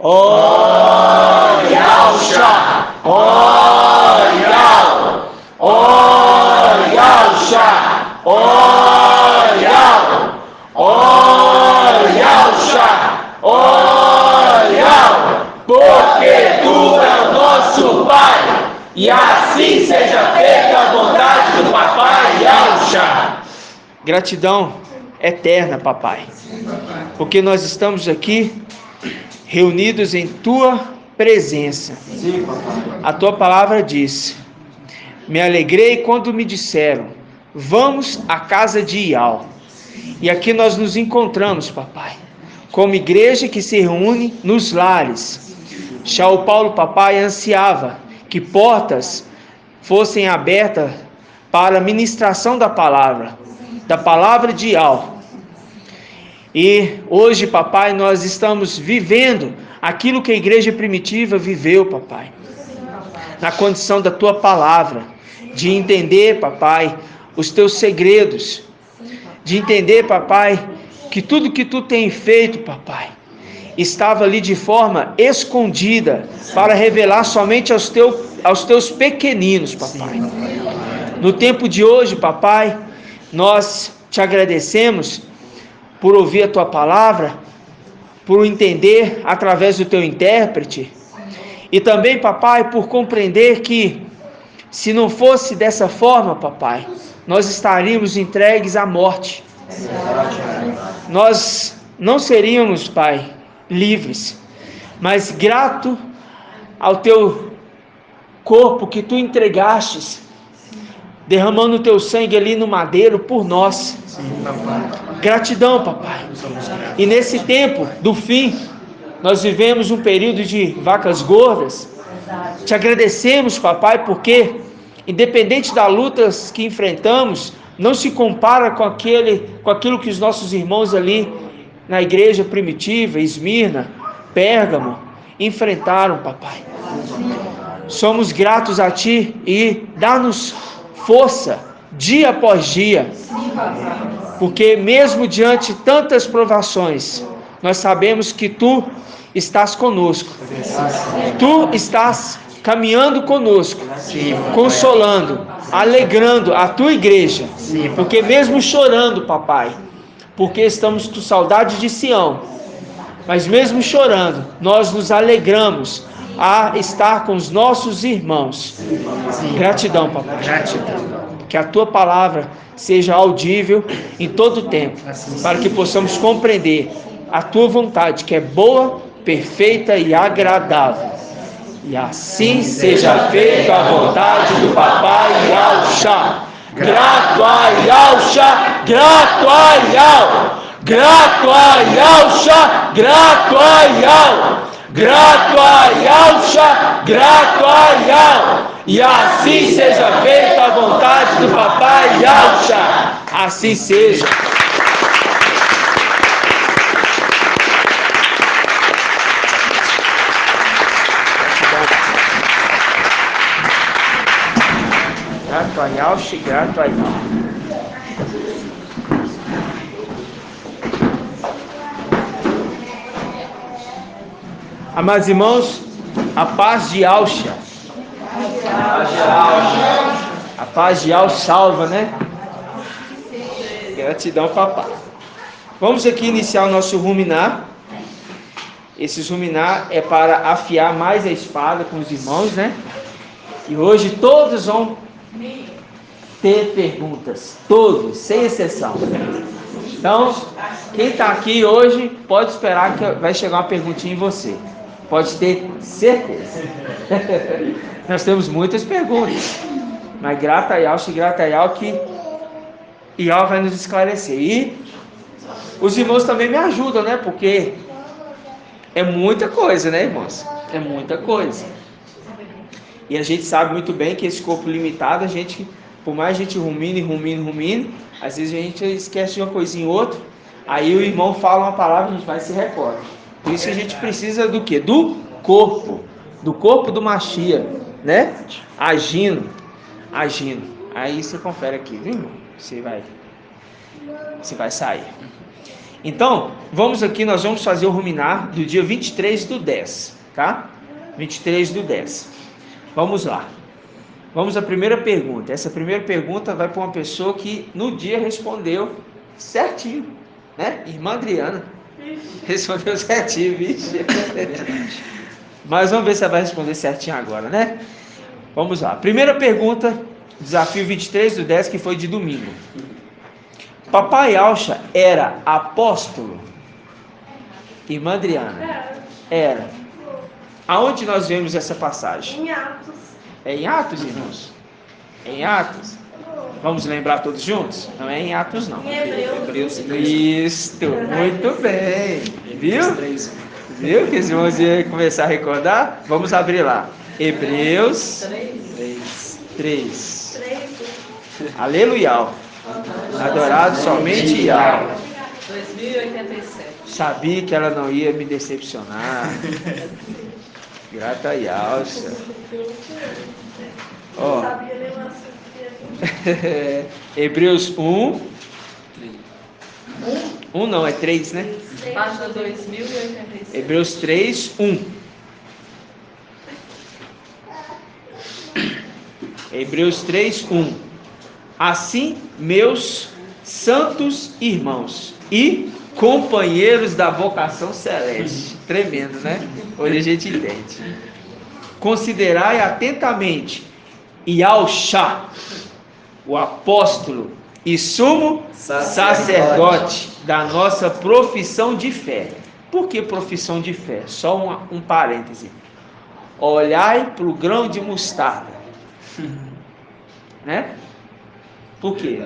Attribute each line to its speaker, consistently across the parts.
Speaker 1: Oh, Yahusha! Oh, Yah! Oh, Yahusha! Oh, Yah! Oh, Yahusha! Oh, Yah! Porque Tu é o nosso Pai, e assim seja feita a vontade do Papai Yahusha.
Speaker 2: Gratidão eterna, Papai, porque nós estamos aqui reunidos em Tua presença.
Speaker 1: Sim, Papai.
Speaker 2: A Tua palavra diz: me alegrei quando me disseram, vamos à casa de Ial. E aqui nós nos encontramos, Papai, como igreja que se reúne nos lares. Shaul Paulo, Papai, ansiava que portas fossem abertas para a ministração da palavra de Ial. E hoje, Papai, nós estamos vivendo aquilo que a igreja primitiva viveu, Papai, na condição da Tua palavra, de entender, Papai, os Teus segredos, de entender, Papai, que tudo que Tu tem feito, Papai, estava ali de forma escondida, para revelar somente aos Teus pequeninos, Papai. No tempo de hoje, Papai, nós Te agradecemos por ouvir a Tua palavra, por entender através do Teu intérprete, e também, Papai, por compreender que, se não fosse dessa forma, Papai, nós estaríamos entregues à morte. Nós não seríamos, Pai, livres, mas grato ao Teu corpo que Tu entregastes, derramando o Teu sangue ali no madeiro por nós. Gratidão, Papai. E nesse tempo do fim, nós vivemos um período de vacas gordas. Te agradecemos, Papai, porque independente das lutas que enfrentamos, não se compara com aquilo que os nossos irmãos ali na igreja primitiva, Esmirna, Pérgamo, enfrentaram, Papai. Somos gratos a Ti e dá-nos força dia após dia, porque mesmo diante de tantas provações, nós sabemos que Tu estás conosco. Tu estás caminhando conosco, consolando, alegrando a Tua igreja, porque mesmo chorando, Papai, porque estamos com saudade de Sião, mas mesmo chorando, nós nos alegramos a estar com os nossos irmãos. Gratidão, Papai. Gratidão. Que a Tua palavra seja audível em todo o tempo, para que possamos compreender a Tua vontade, que é boa, perfeita e agradável. E assim seja feita a vontade do Papai Yahusha. Grato a Yahusha, grato a Yah, grato a Yahusha, grato a Yah, grato a Yahusha, grato a Yah. E assim seja feita a vontade do Papai Yahusha. Assim seja. Grato a Yahusha e grato a Yah. Amados irmãos, a paz de Yahusha. A paz de Yahusha salva, né? Gratidão, Papai. Vamos aqui iniciar o nosso ruminar. Esse ruminar é para afiar mais a espada com os irmãos, né? E hoje todos vão ter perguntas, todos, sem exceção. Então, quem está aqui hoje pode esperar que vai chegar uma perguntinha em você. Pode ter certeza. Nós temos muitas perguntas, mas grata a Yahusha e grata a Yah que Yah vai nos esclarecer. E os irmãos também me ajudam, né? Porque é muita coisa, né, irmãos? É muita coisa. E a gente sabe muito bem que esse corpo limitado, a gente, por mais a gente rumine, às vezes a gente esquece de uma coisinha ou outra, aí o irmão fala uma palavra e a gente vai se recorda. Por isso que a gente precisa do quê? Do corpo do Mashiach, né? Agindo. Aí você confere aqui, viu, irmão? Você vai sair. Então, vamos aqui, nós vamos fazer o ruminar do dia 23/10, tá? 23/10. Vamos lá. Vamos à primeira pergunta. Essa primeira pergunta vai para uma pessoa que no dia respondeu certinho, né? Irmã Adriana. Respondeu certinho, vixe. Mas vamos ver se ela vai responder certinho agora, né? Vamos lá. Primeira pergunta, desafio 23/10, que foi de domingo. Papai Alcha era apóstolo? Irmã Adriana. Era. Aonde nós vemos essa passagem?
Speaker 3: Em Atos.
Speaker 2: É em Atos, irmãos? É em Atos? Vamos lembrar todos juntos? Não é em Atos, não.
Speaker 3: Em Hebreus.
Speaker 2: Isto, muito bem. Viu? Viu que os irmãos iam começar a recordar? Vamos abrir lá. Hebreus 3. Aleluia. Adorado somente Yahweh.
Speaker 4: 2087.
Speaker 2: Sabia que ela não ia me decepcionar. Grata a Yalcha. Ó.
Speaker 3: Sabia mesmo assim.
Speaker 2: Hebreus 1. 1 não, é 3, né?
Speaker 4: Página 2086.
Speaker 2: Hebreus 3, 1. Hebreus 3, 1. Assim, meus santos irmãos e companheiros da vocação celeste. Tremendo, né? Hoje a gente entende. Considerai atentamente Yahshua, o apóstolo e sumo sacerdote da nossa profissão de fé. Por que profissão de fé? Só um parêntese. Olhai para o grão de mostarda. Né? Por quê?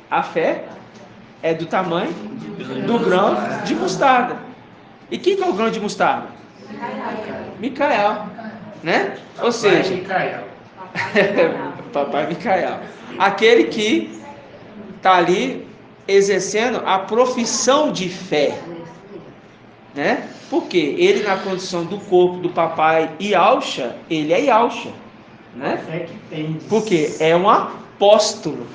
Speaker 2: A fé é do tamanho do grão de mostarda. E quem que é o grão de mostarda? Micael. Né? Ou seja, Papai Micael. Aquele que está ali exercendo a profissão de fé. Né? Porque ele, na condição do corpo do papai Yalcha, ele é Yalcha. Né? Porque é um apóstolo.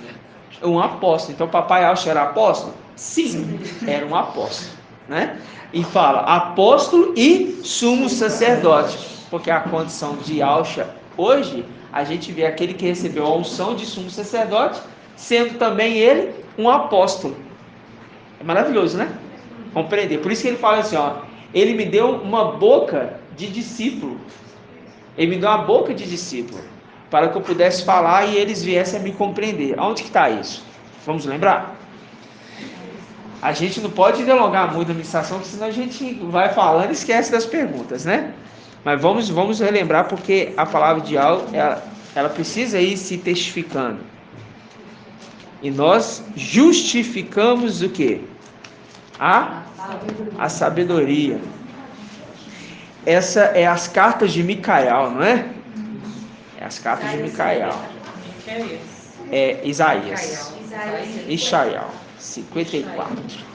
Speaker 2: Um apóstolo. Então, papai Yalcha era apóstolo? Sim, era um apóstolo. Né? E fala apóstolo e sumo sacerdote. Porque a condição de Yalcha, hoje, a gente vê aquele que recebeu a unção de sumo sacerdote, sendo também ele um apóstolo. É maravilhoso, né? Compreender. Por isso que ele fala assim, ó, ele me deu uma boca de discípulo. Ele me deu uma boca de discípulo, para que eu pudesse falar e eles viessem a me compreender. Aonde que está isso? Vamos lembrar? A gente não pode delongar muito a ministração, porque senão a gente vai falando e esquece das perguntas, né? Mas vamos relembrar, porque a palavra de algo, ela precisa ir se testificando. E nós justificamos o quê? A sabedoria. Essa é as cartas de Micael, não é? É as cartas de Micael. É Isaías. Ishaiel 54.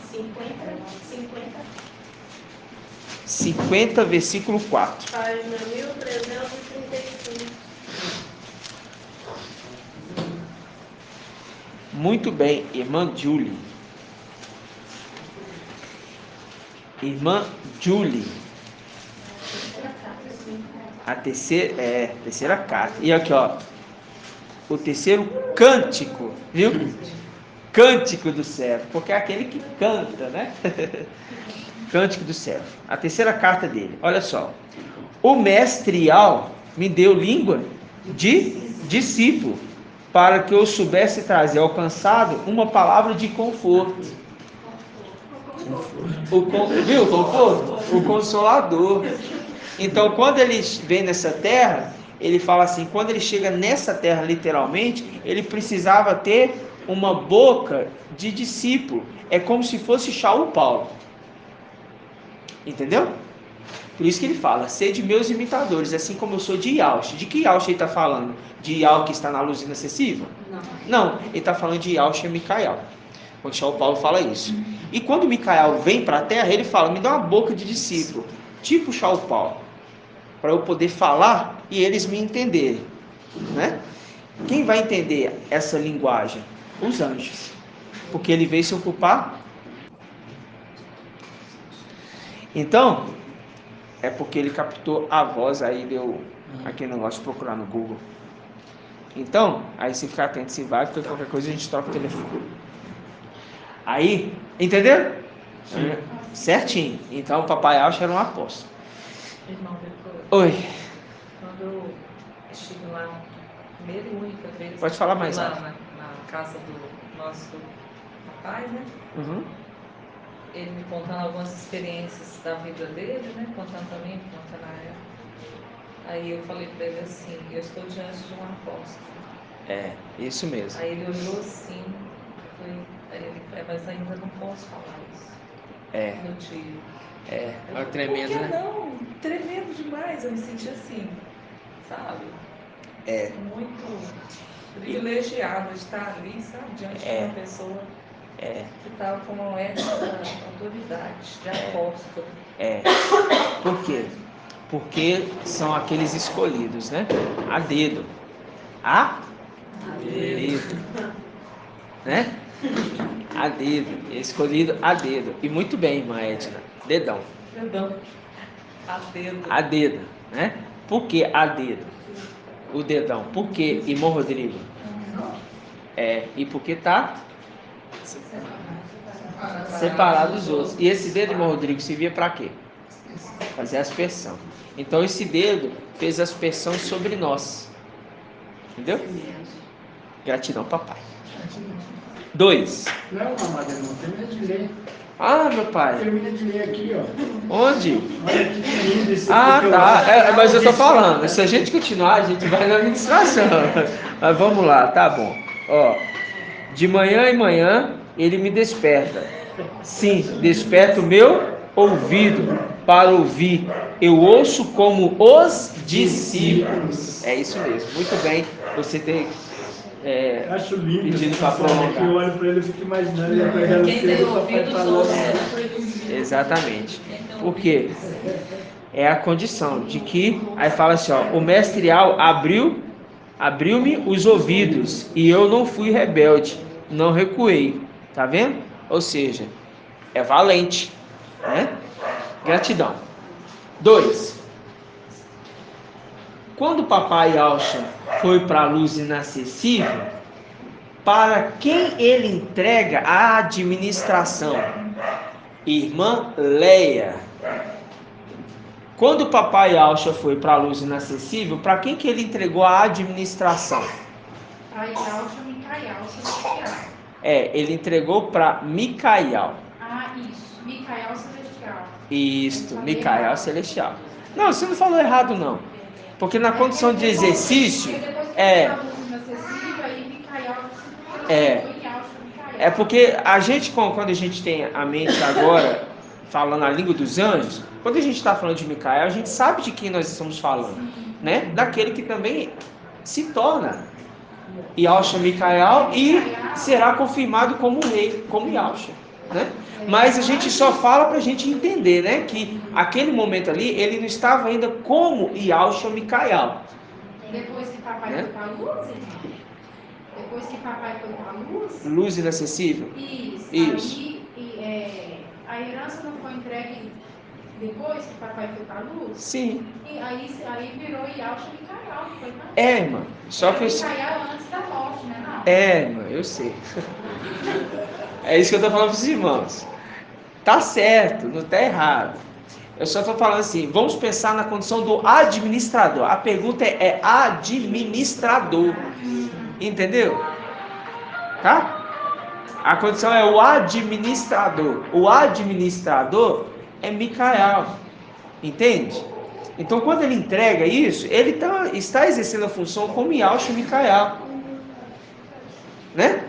Speaker 2: 50, versículo 4.
Speaker 3: Página 1335.
Speaker 2: Muito bem, irmã Julie. Irmã Julie. A terceira carta. E aqui, ó. O terceiro cântico, viu? Cântico do servo, porque é aquele que canta, né? Cântico do servo. A terceira carta dele. Olha só. O mestre Al me deu língua de discípulo, para que eu soubesse trazer ao cansado uma palavra de conforto. Viu o conforto? O consolador. Então, quando ele vem nessa terra, ele fala assim, quando ele chega nessa terra, literalmente, ele precisava ter uma boca de discípulo. É como se fosse Shaul Paulo. Entendeu? Por isso que ele fala, sede meus imitadores, assim como eu sou de Yalcha. De que Yalcha ele está falando? De Yalcha que está na luz inacessível? Não, ele está falando de Yalcha e Micael. Quando Shaul Paulo fala isso. E quando Micael vem para a terra, ele fala, me dá uma boca de discípulo, tipo Shaul Paulo, para eu poder falar e eles me entenderem. Né? Quem vai entender essa linguagem? Os anjos. Porque ele veio se ocupar Então, é porque ele captou a voz, aí deu aquele negócio de procurar no Google. Então, aí você fica atento se vai, porque qualquer coisa a gente troca o telefone. Aí, entendeu? Certinho. Então, o papai Alcha era um apóstolo.
Speaker 4: Irmão, depois,
Speaker 2: Oi,
Speaker 4: quando eu estive lá, primeira e única vez.
Speaker 2: Pode falar mais
Speaker 4: lá
Speaker 2: alto.
Speaker 4: na casa do nosso rapaz, né?
Speaker 2: Uhum.
Speaker 4: Ele me contando algumas experiências da vida dele, né? Contando pra mim, contando a ela. Aí eu falei pra ele assim, eu estou diante de um apóstolo.
Speaker 2: É, isso mesmo.
Speaker 4: Aí ele olhou assim, aí ele, mas ainda não posso falar isso.
Speaker 2: É,
Speaker 4: Meu tio.
Speaker 2: é tremendo,
Speaker 4: Por que
Speaker 2: né?
Speaker 4: não? Tremendo demais, eu me senti assim, sabe?
Speaker 2: É,
Speaker 4: Muito privilegiado de estar ali, sabe? Diante de uma pessoa
Speaker 2: é,
Speaker 4: que estava com essa autoridade de apóstolo.
Speaker 2: é. Por quê? Porque são aqueles escolhidos, né? A dedo. A dedo. Né? A dedo. Escolhido a dedo. E muito bem, irmã Edna. Dedão.
Speaker 4: Perdão. A dedo.
Speaker 2: A dedo, né? Por que a dedo? O dedão. Por que, irmão Rodrigo? E porque tá separado dos outros. E esse dedo, irmão Rodrigo, servia para quê? Fazer aspersão. Então esse dedo fez aspersão sobre nós. Entendeu? Gratidão, papai. 2.
Speaker 1: Não, amada irmã, termina de ler.
Speaker 2: Ah, meu pai.
Speaker 1: Termina de ler aqui, ó.
Speaker 2: Onde?
Speaker 1: Olha que lindo esse
Speaker 2: Ah,
Speaker 1: aqui,
Speaker 2: tá. Mas eu tô
Speaker 1: disse-
Speaker 2: falando. Se a gente continuar, a gente vai na administração. Mas vamos lá, tá bom. Ó, de manhã em manhã ele me desperta. Sim, desperta o meu ouvido para ouvir. Eu ouço como os discípulos. É isso mesmo. Muito bem. Você tem
Speaker 1: Acho lindo
Speaker 2: pedindo
Speaker 1: essa
Speaker 2: para
Speaker 1: cena aqui. Eu
Speaker 2: prolongar.
Speaker 1: olho para ele e fico imaginando ele acordando
Speaker 4: Quem tem
Speaker 1: cedo, o papai
Speaker 4: ouvidos
Speaker 1: falando.
Speaker 4: ouça.
Speaker 2: Exatamente. Por quê? É a condição de que, aí fala assim, ó, o mestre Al abriu-me os ouvidos e eu não fui rebelde, não recuei. Tá vendo? Ou seja, é valente, né? Gratidão. 2. Quando o papai Alcha foi para a luz inacessível, para quem ele entrega a administração? Irmã Leia. Quando o papai Alcha foi para a luz inacessível, para quem que ele entregou a administração?
Speaker 5: Para Yalcha, Micael, Celestial.
Speaker 2: Ele entregou para Micael.
Speaker 5: Ah, isso. Micael Celestial.
Speaker 2: Isto, Micael Celestial. Não, você não falou errado, não. Porque na condição de exercício, é porque a gente, quando a gente tem a mente agora, falando a língua dos anjos, quando a gente está falando de Micael, a gente sabe de quem nós estamos falando, né? Daquele que também se torna Yalcha Micael e será confirmado como rei, como Yalcha, né? Mas a gente só fala para a gente entender, né? Que aquele momento ali, ele não estava ainda como Yalcha Micael.
Speaker 5: Depois que papai foi para a luz, irmão? Depois que papai foi para a luz?
Speaker 2: Luz inacessível?
Speaker 5: Isso. Aí, a herança não foi entregue depois que papai foi para a luz?
Speaker 2: Sim.
Speaker 5: E aí virou Yalcha Micael, foi para a luz.
Speaker 2: Irmã. Só que
Speaker 5: Micael antes da morte, né? Não.
Speaker 2: Irmã, eu sei. É isso que eu estou falando para os irmãos. Tá certo, não tá errado. Eu só estou falando assim, vamos pensar na condição do administrador. A pergunta é administrador. Entendeu? Tá? A condição é o administrador. O administrador é Micael. Entende? Então, quando ele entrega isso, ele está exercendo a função como Yalcha Micael. Né?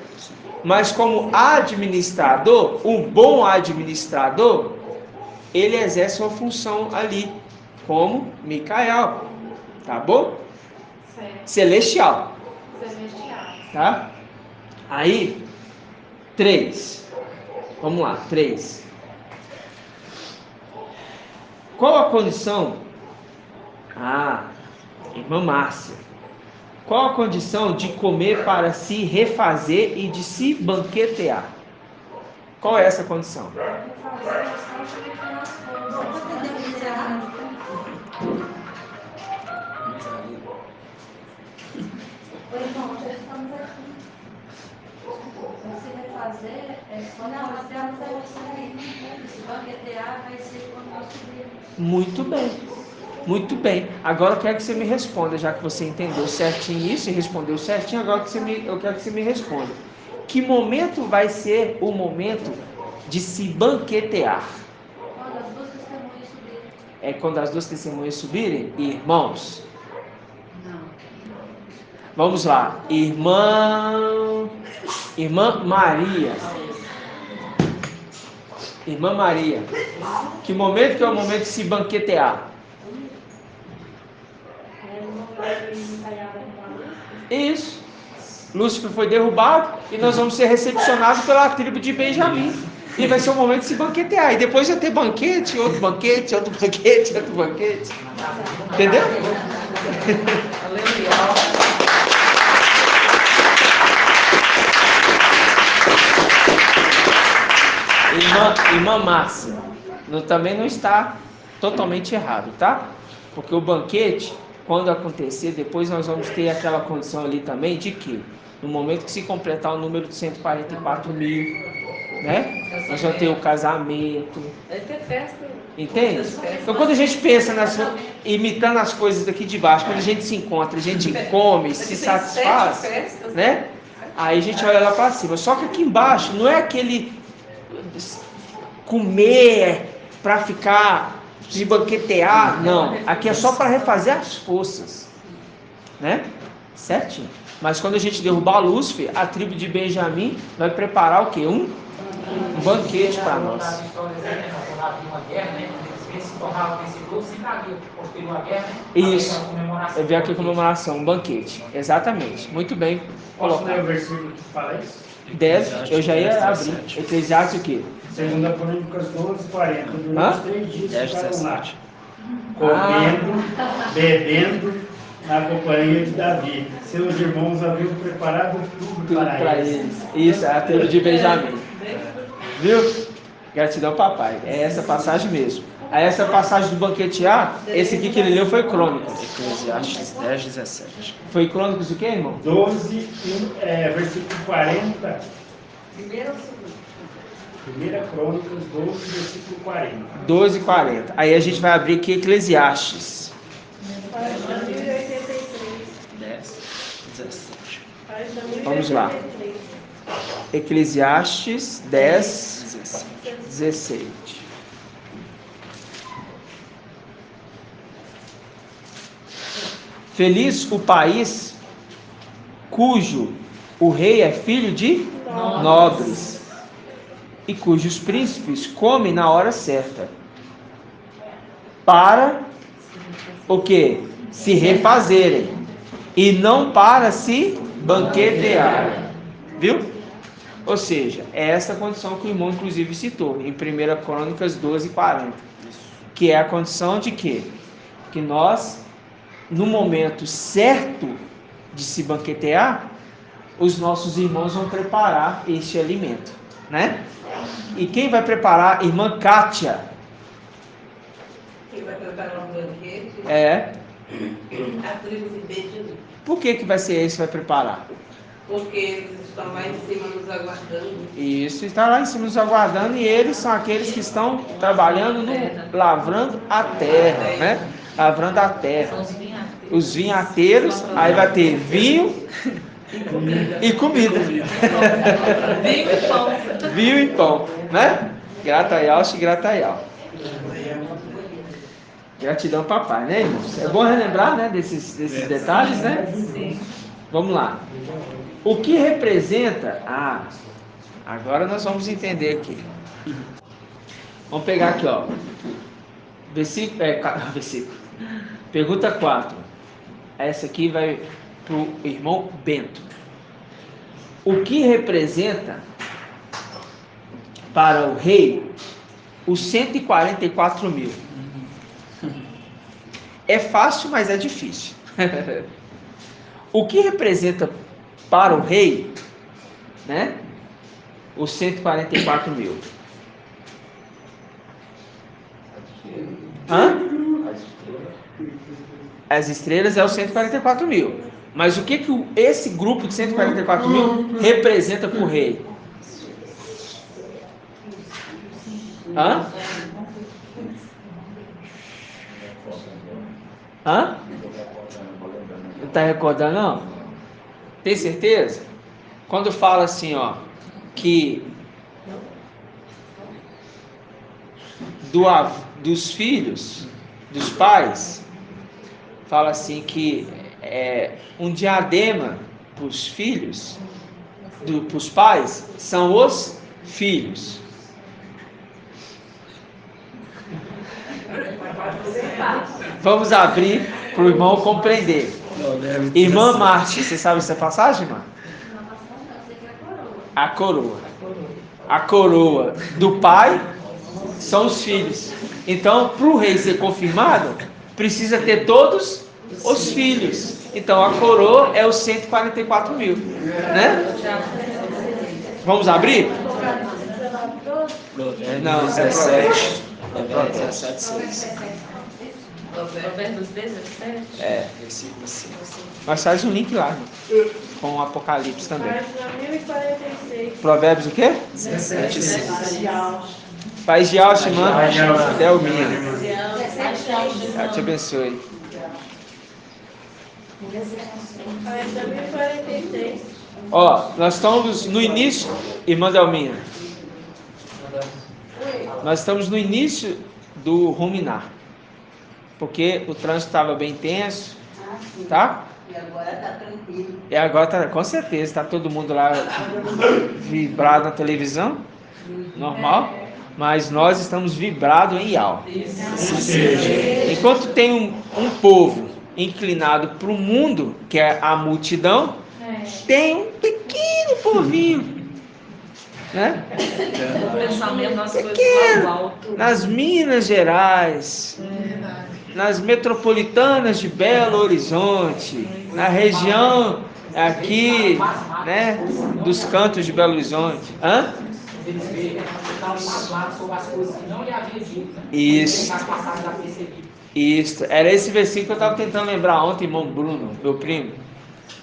Speaker 2: Mas como administrador, um bom administrador, ele exerce uma função ali, como Micael, tá bom?
Speaker 5: Certo.
Speaker 2: Celestial,
Speaker 5: Celestial.
Speaker 2: tá? Aí, 3. Vamos lá, 3. Qual a condição? Irmã Márcia. Qual a condição de comer para se refazer e de se banquetear? Qual é essa condição?
Speaker 6: Oi, irmão, já estamos aqui. Você vai fazer, só nós temos a opção aí. Se banquetear, vai ser quando nós subirmos.
Speaker 2: Muito bem. Muito bem. Agora eu quero que você me responda, já que você entendeu certinho isso e respondeu certinho, agora eu quero que você me responda. Que momento vai ser o momento de se banquetear?
Speaker 6: Quando as duas testemunhas subirem.
Speaker 2: É quando as duas testemunhas subirem? Irmãos,
Speaker 6: Não.
Speaker 2: vamos lá. Irmã Maria. Irmã Maria. Que momento que é o momento de se banquetear? Isso. Lúcifer foi derrubado e nós vamos ser recepcionados pela tribo de Benjamim. E vai ser o momento de se banquetear. E depois vai ter banquete, outro banquete, outro banquete, outro banquete. Entendeu? Irmã Márcia, também não está totalmente errado, tá? Porque o banquete, quando acontecer, depois nós vamos ter aquela condição ali também de que, no momento que se completar o número de 144 mil, né? Nós vamos ter o casamento.
Speaker 4: Vai ter festa.
Speaker 2: Entende? Então, quando a gente pensa imitando as coisas daqui de baixo, quando a gente se encontra, a gente come, se satisfaz, né? Aí a gente olha lá para cima. Só que aqui embaixo não é aquele comer para ficar se banquetear, não. Aqui é só para refazer as forças, né? Certinho. Mas quando a gente derrubar Lúcifer, a tribo de Benjamim vai preparar o quê? Um banquete para nós. Isso. Eu vi aqui a comemoração, um banquete. Exatamente. Muito bem
Speaker 1: Posso ler
Speaker 2: colocado.
Speaker 1: o versículo que fala isso?
Speaker 2: 10, eu já ia abrir. Eclesiastes o quê?
Speaker 1: 2 Crônicas 12, 40. Durante 3 dias
Speaker 3: 10,
Speaker 1: ficaram lá,
Speaker 3: 17.
Speaker 1: comendo, bebendo, na companhia de Davi. Seus irmãos haviam preparado tudo para eles.
Speaker 2: Isso, é a tribo de Benjamim. Viu? Gratidão, papai. É essa passagem mesmo. Aí essa passagem do banquetear, esse aqui que ele leu foi Crônicas.
Speaker 3: Eclesiastes 10, 17.
Speaker 2: Foi Crônicas o quê, irmão?
Speaker 1: 12, versículo 40.
Speaker 6: Primeiro ou segundo?
Speaker 1: 1 Crônicas 12, versículo 40.
Speaker 2: 12 e 40. Aí a gente vai abrir aqui Eclesiastes.
Speaker 3: 10, 17.
Speaker 2: Vamos lá. Eclesiastes 10, 17. Feliz o país cujo o rei é filho de nobres e cujos príncipes comem na hora certa, para o que? Se refazerem e não para se banquetear. Viu? Ou seja, é essa condição que o irmão inclusive citou em 1 Crônicas 12, 40. Que é a condição de quê? Que nós, no momento certo de se banquetear, os nossos irmãos vão preparar este alimento, né? E quem vai preparar? Irmã Kátia.
Speaker 7: Quem vai preparar um banquete?
Speaker 2: É.
Speaker 7: A tribo de Benjamim.
Speaker 2: Por que vai ser esse que vai preparar?
Speaker 7: Porque eles estão lá em cima nos aguardando.
Speaker 2: Isso, está lá em cima nos aguardando, e eles são aqueles que estão trabalhando, lavrando a terra, né? Lavrando a terra. Os vinhateiros, aí vai ter vinho e comida.
Speaker 4: Vinho e pão.
Speaker 2: Vinho e pão, né? Grataial, grataial. Gratidão, papai, né, irmãos? É bom relembrar, né, desses detalhes, né?
Speaker 4: Sim.
Speaker 2: Vamos lá. O que representa... agora nós vamos entender aqui. Vamos pegar aqui, ó. Versículo. Pergunta 4. Essa aqui vai para o irmão Bento. O que representa para o rei os 144 mil? É fácil, mas é difícil. O que representa para o rei, né, os 144 mil? Hã? As estrelas é os 144 mil. Mas o que esse grupo de 144 mil representa para o rei? Hã? Hã? Não está recordando, não? Tem certeza? Quando fala assim, ó, que dos filhos, dos pais, fala assim que um diadema para os filhos, para os pais, são os filhos. Vamos abrir para o irmão compreender. Irmã Márcia, você sabe essa passagem, irmã? A coroa. A coroa do pai são os filhos. Então, para o rei ser confirmado, precisa ter todos os filhos. Então, a coroa é os 144 mil. Né? Vamos abrir? Não,
Speaker 3: 17. 17, 6.
Speaker 4: Provérbios 17?
Speaker 3: Versículo 5.
Speaker 2: Mas faz um link lá, irmão, com o Apocalipse também.
Speaker 8: Página 1046.
Speaker 2: Provérbios o quê?
Speaker 3: 17, 6.
Speaker 2: Paz de alça, irmã Delminha.
Speaker 8: 17.
Speaker 2: Deus te abençoe.
Speaker 8: Página 1046.
Speaker 2: Ó, nós estamos no início, irmã Delminha. Nós estamos no início do ruminar. Porque o trânsito estava bem tenso, tá?
Speaker 6: E agora está tranquilo.
Speaker 2: E agora tá, com certeza, está todo mundo lá vibrado na televisão, normal, mas nós estamos vibrados em alto. Enquanto tem um povo inclinado para o mundo, que é a multidão, tem um pequeno povinho, né?
Speaker 4: O pensamento nas coisas
Speaker 2: Pequeno,
Speaker 4: do alto.
Speaker 2: nas Minas Gerais, nas metropolitanas de Belo Horizonte, na região aqui, né, dos cantos de Belo Horizonte. Hã? Isso. Isso. Era esse versículo que eu estava tentando lembrar ontem, irmão Bruno, meu primo.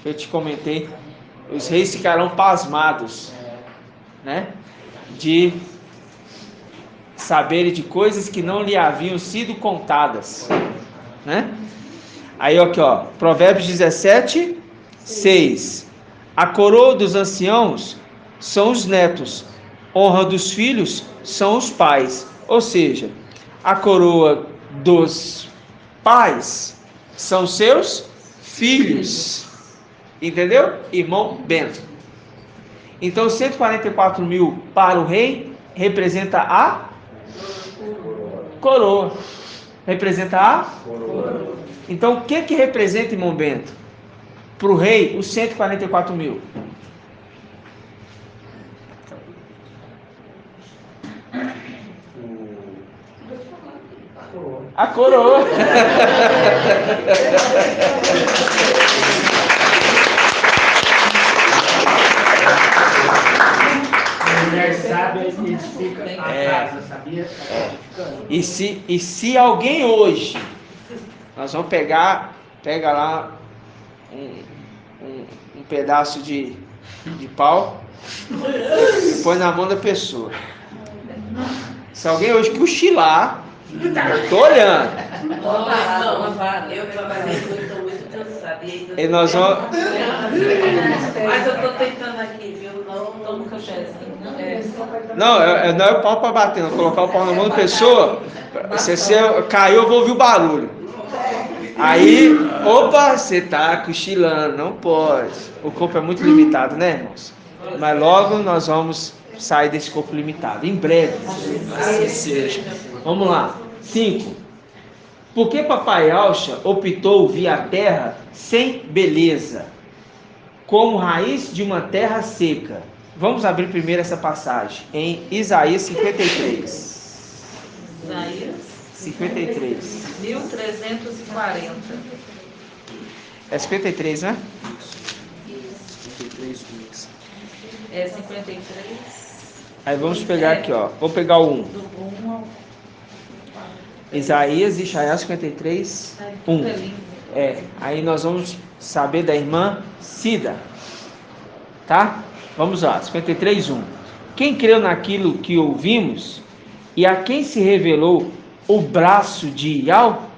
Speaker 2: Eu te comentei. Os reis ficarão pasmados, né, de saberem de coisas que não lhe haviam sido contadas, né? Aí aqui, ó, Provérbios 17, 6. A coroa dos anciãos são os netos, honra dos filhos são os pais. Ou seja, a coroa dos pais são seus filhos. Entendeu? Irmão Bento. Então, 144 mil para o rei representa a coroa. Representa a coroa. Então, o que representa, irmão Bento? Para o rei, os 144 mil. A coroa.
Speaker 1: A mulher sábia edifica a casa, sabia?
Speaker 2: E se alguém hoje, nós vamos pega lá um pedaço de pau e põe na mão da pessoa. Se alguém hoje cochilar, eu tô olhando.
Speaker 7: Eu trabalhei muito cansada.
Speaker 2: E nós vamos.
Speaker 7: Mas eu tô tentando aqui, viu? Não tomo café.
Speaker 2: Não é o pau para bater, não. Colocar o pau na mão da pessoa. Se você caiu, eu vou ouvir o barulho. Aí, opa, você tá cochilando, não pode. O corpo é muito limitado, né, irmãos? Mas logo nós vamos sair desse corpo limitado, em breve.
Speaker 3: Assim seja.
Speaker 2: Vamos lá. 5. Por que Papai Alcha optou vir à terra sem beleza, como raiz de uma terra seca? Vamos abrir primeiro essa passagem em Isaías 53.
Speaker 4: Isaías
Speaker 2: 53.
Speaker 4: 1340.
Speaker 2: É 53, né?
Speaker 3: 53 dias.
Speaker 4: É 53.
Speaker 2: Aí vamos pegar aqui, ó. Vou pegar o 1.
Speaker 4: Do 1 ao
Speaker 2: Isaías 53, 1. Aí nós vamos saber da irmã Cida. Tá? Vamos lá, 53, 1. Quem creu naquilo que ouvimos e a quem se revelou o braço de Iau,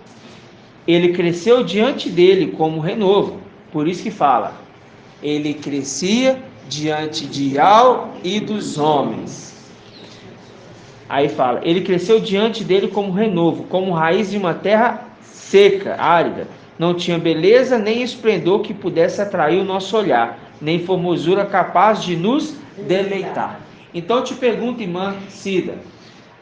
Speaker 2: ele cresceu diante dele como renovo. Por isso que fala, ele crescia diante de Iau e dos homens. Aí fala, ele cresceu diante dele como renovo, como raiz de uma terra seca, árida. Não tinha beleza nem esplendor que pudesse atrair o nosso olhar, nem formosura capaz de nos deleitar. Então eu te pergunto, irmã Cida,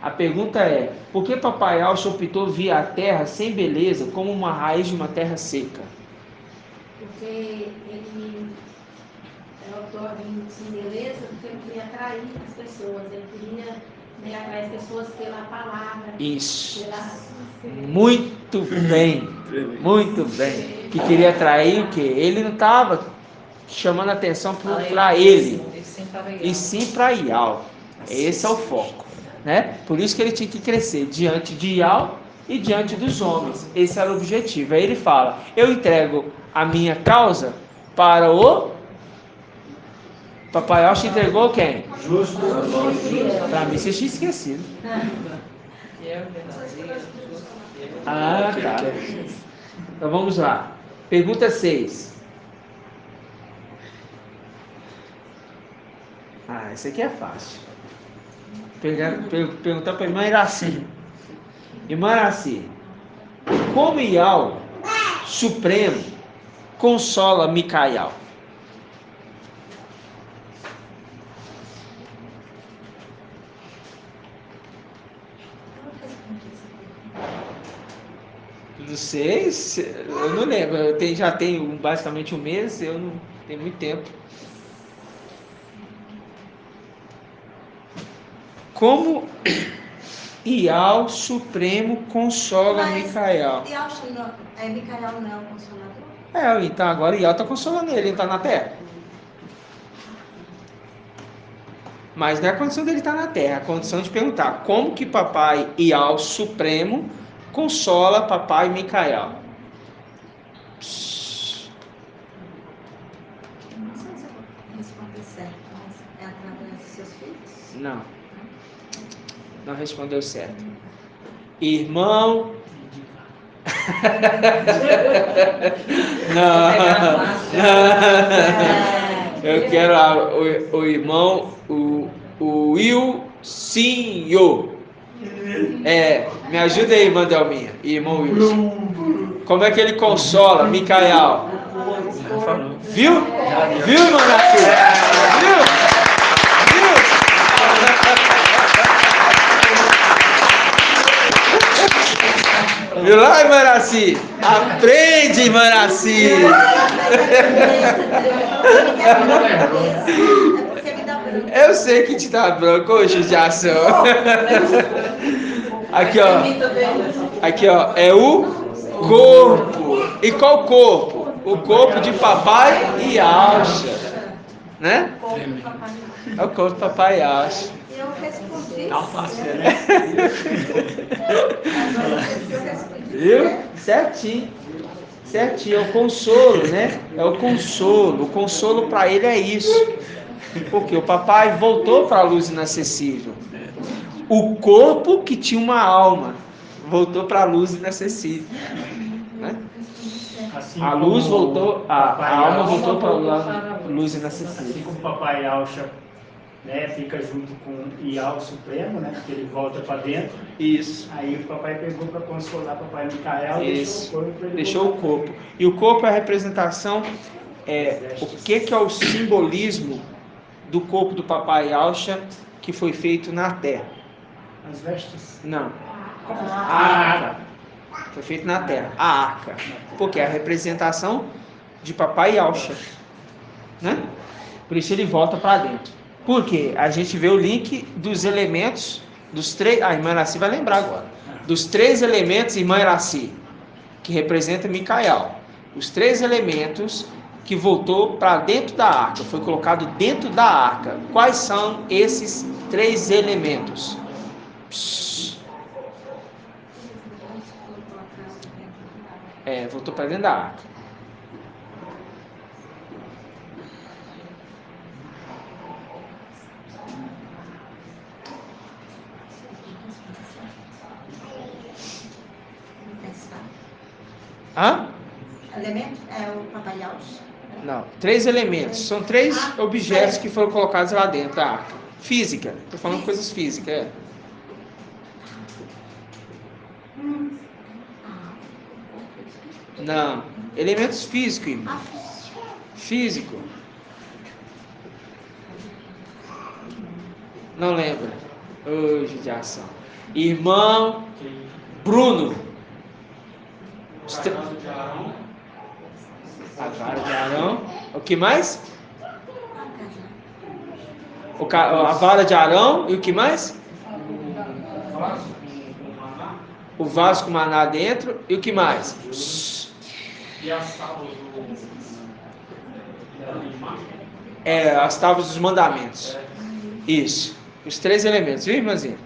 Speaker 2: a pergunta é, por que Papai Alcha optou vir à terra sem beleza, como uma raiz de uma terra seca?
Speaker 5: Porque ele optou a vir sem beleza, porque ele queria atrair as pessoas, ele queria atrair as pessoas pela palavra.
Speaker 2: Isso. Muito bem, muito bem. Que queria atrair o quê? Ele não estava chamando a atenção para ele, e sim para Iau. Esse é o foco, né? Por isso que ele tinha que crescer diante de Iau e diante dos homens. Esse era o objetivo. Aí ele fala, eu entrego a minha causa para o... Papai Alcha entregou quem?
Speaker 1: Justo.
Speaker 2: Para mim, você tinha esquecido. Ah, tá. Então vamos lá. Pergunta 6. Esse aqui é fácil. Perguntar para a irmã Iraci. Irmã Iraci, como Iau Supremo consola Micael? Não sei, eu não lembro. Já tenho basicamente um mês, eu não tenho muito tempo. Como Iau Supremo consola Micael?
Speaker 6: Micael não é o consolador?
Speaker 2: Então agora Iau está consolando ele está na terra. Mas não é a condição dele estar na terra, é a condição de perguntar como que papai Iau Supremo consola papai Micael.
Speaker 6: Não sei se eu vou responder certo, mas é através dos seus filhos?
Speaker 2: Não respondeu certo. Irmão. Não. Eu quero o irmão, o Wilsinho. Me ajuda aí, irmã Delminha. Irmão Wilson. Como é que ele consola Micael? Viu? Viu, irmã Narcisa? Viu? Viu lá, irmã Iraci? Aprende, irmã Iraci! Eu sei que te dá branco, ô judiação. Aqui, ó. É o corpo. E qual corpo? O corpo de papai e Alcha. Né? É o corpo de papai e Alcha.
Speaker 6: Eu respondi.
Speaker 2: Viu? Certinho. É o consolo, né? É o consolo. O consolo para ele é isso. Porque o papai voltou para a luz inacessível. O corpo que tinha uma alma voltou para a luz inacessível. Né?
Speaker 1: Assim
Speaker 2: a luz voltou, a alma voltou para a luz
Speaker 1: Assim
Speaker 2: inacessível.
Speaker 1: como o papai Alcha, né, fica junto com Iau Supremo, né, porque ele volta para dentro.
Speaker 2: Isso.
Speaker 1: Aí o papai pegou para consolar o papai Micael,
Speaker 2: Isso.
Speaker 1: deixou
Speaker 2: o corpo. E o corpo é a representação, o que é o simbolismo do corpo do papai Alcha que foi feito na terra?
Speaker 1: As vestes.
Speaker 2: Não. A arca. Foi feito na terra. A arca. Porque é a representação de papai Alcha. Né? Por isso ele volta para dentro. Porque a gente vê o link dos elementos, dos três. A irmã Iraci vai lembrar agora. Dos 3 elementos, irmã Iraci, que representa Micael. Os 3 elementos que voltou para dentro da arca, foi colocado dentro da arca. Quais são esses 3 elementos? Voltou para dentro da arca. Hã?
Speaker 6: Elemento é o papaiaus?
Speaker 2: Não, 3 elementos. São 3 objetos que foram colocados lá dentro da arca. Física. Estou falando coisas físicas, Não. Elementos físicos, irmão. Físico. Não lembra. Ô, judiação. Irmão Bruno. A vara de Arão. O que mais? A vara de Arão. E o que mais? O vaso com maná dentro. E o que mais?
Speaker 1: E as tábuas
Speaker 2: as tábuas dos mandamentos. Isso. Os 3 elementos, viu, irmãzinha?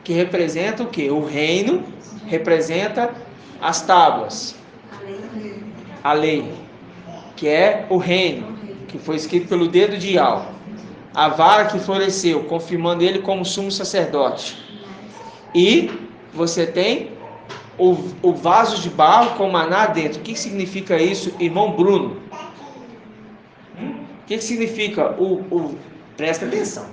Speaker 2: Que representam o quê? O reino representa as tábuas. A lei. Que é o reino, que foi escrito pelo dedo de Yahweh. A vara que floresceu, confirmando ele como sumo sacerdote. E você tem o vaso de barro com maná dentro. O que significa isso, irmão Bruno? O que significa presta atenção.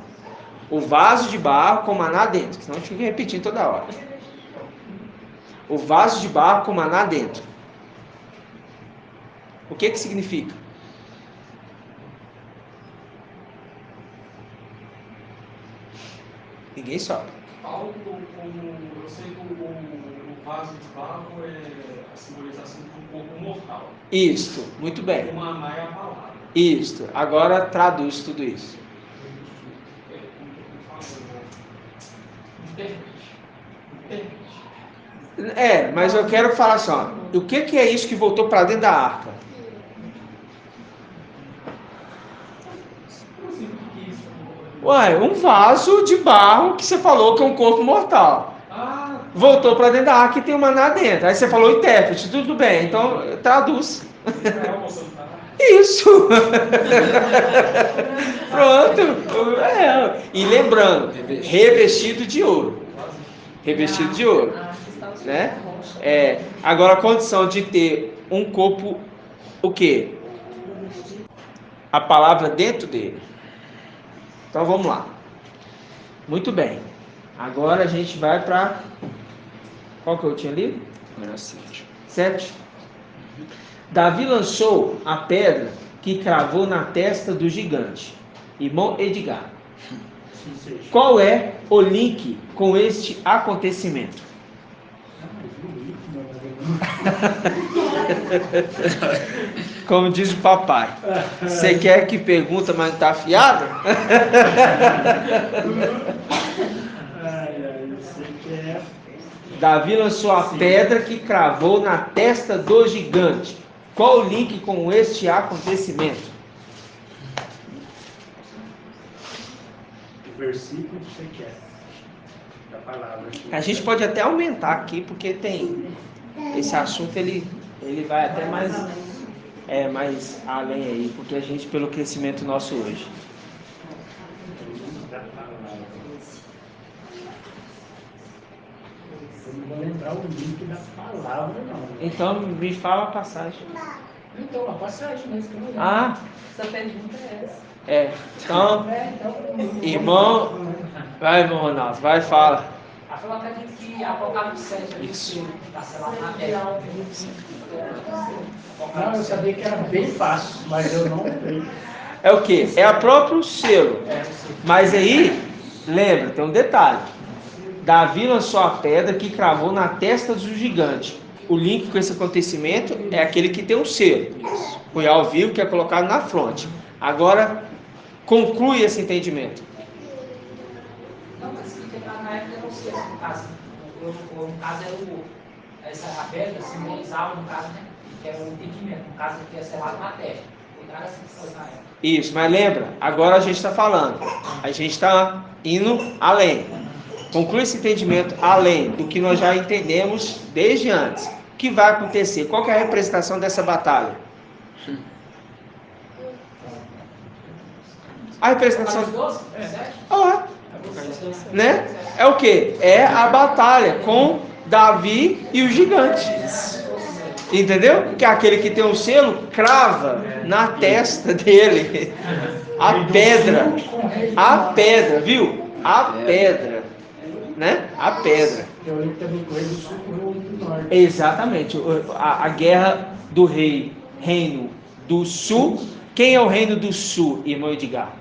Speaker 2: O vaso de barro com maná dentro, senão a gente fica repetindo toda hora. O vaso de barro com maná dentro. O que significa? Ninguém sabe.
Speaker 9: Algo como, eu sei que o vaso de barro é a simbolização do corpo mortal.
Speaker 2: Isto, muito bem.
Speaker 9: O maná é a palavra.
Speaker 2: Isto, agora traduz tudo isso. Mas eu quero falar assim, ó, o que é isso que voltou para dentro da arca? Ué, um vaso de barro que você falou que é um corpo mortal. Voltou para dentro da arca e tem um maná dentro. Aí você falou intérprete, tudo bem, então traduz. Isso! Pronto! E lembrando, revestido de ouro. Revestido de ouro. Né? Agora a condição de ter um corpo, o quê? A palavra dentro dele. Então vamos lá. Muito bem. Agora a gente vai para... Qual que eu tinha lido? 7. Davi lançou a pedra que cravou na testa do gigante. Irmão Edgar. Qual é o link com este acontecimento? Como diz o papai, você quer que pergunta, mas não está afiado? Davi lançou a pedra que cravou na testa do gigante. Qual o link com este acontecimento?
Speaker 1: O versículo que você quer da palavra.
Speaker 2: A gente pode até aumentar aqui, porque tem esse assunto, ele vai até mais além aí, porque a gente, pelo crescimento nosso hoje.
Speaker 1: Eu não vou lembrar o link da palavra, não.
Speaker 2: Então, me fala a passagem.
Speaker 1: Então, a passagem mesmo que eu não lembro.
Speaker 4: Essa pergunta é essa.
Speaker 2: Então, irmão, vai, irmão Ronaldo, vai, fala.
Speaker 10: Eu acredito que Apocalipse 7
Speaker 2: Isso.
Speaker 10: está selado na terra.
Speaker 1: Não, eu sabia que era bem fácil, mas eu não lembrei.
Speaker 2: É o quê? É a próprio selo. Mas aí, lembra, tem um detalhe. Davi lançou a pedra que cravou na testa do gigante. O link com esse acontecimento é aquele que tem um selo. O Yahweh viu que é colocado na fronte. Agora, conclui esse entendimento.
Speaker 10: Não, mas na época eu não sei, no caso. No caso era a pedra simbolizava, no caso, né? Que era o entendimento. No caso, que é selado na terra. lugar assim que foi na época.
Speaker 2: Isso, mas lembra, agora a gente está falando, a gente está indo além. Conclui esse entendimento além do que nós já entendemos desde antes. O que vai acontecer? Qual que é a representação dessa batalha? A representação...
Speaker 10: Apocalipse 12? 7?
Speaker 2: Ah, né? É o que? É a batalha com Davi e o gigante. Entendeu? Que é aquele que tem um selo, crava na testa dele a pedra, viu? A pedra, né? A pedra.
Speaker 1: Eu lembro também com ele do sul e do norte.
Speaker 2: Exatamente. A guerra do reino do sul. Quem é o reino do sul, irmão Edgar?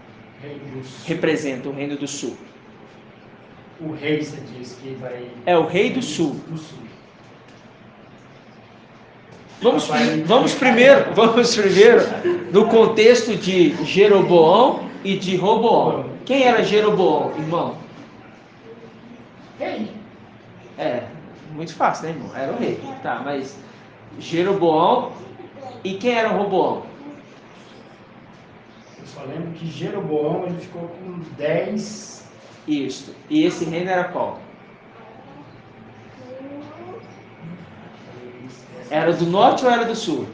Speaker 2: Representa o reino do sul.
Speaker 1: O rei, você diz que vai...
Speaker 2: É o rei do sul. Vamos primeiro no contexto de Jeroboão e de Roboão. Quem era Jeroboão, irmão?
Speaker 1: Rei.
Speaker 2: É, muito fácil, né, irmão? Era o rei. Tá, mas Jeroboão e quem era Roboão?
Speaker 1: Eu só lembro que Jeroboão ele ficou com 10.
Speaker 2: Isso. E esse reino era qual? Era do norte ou era do sul?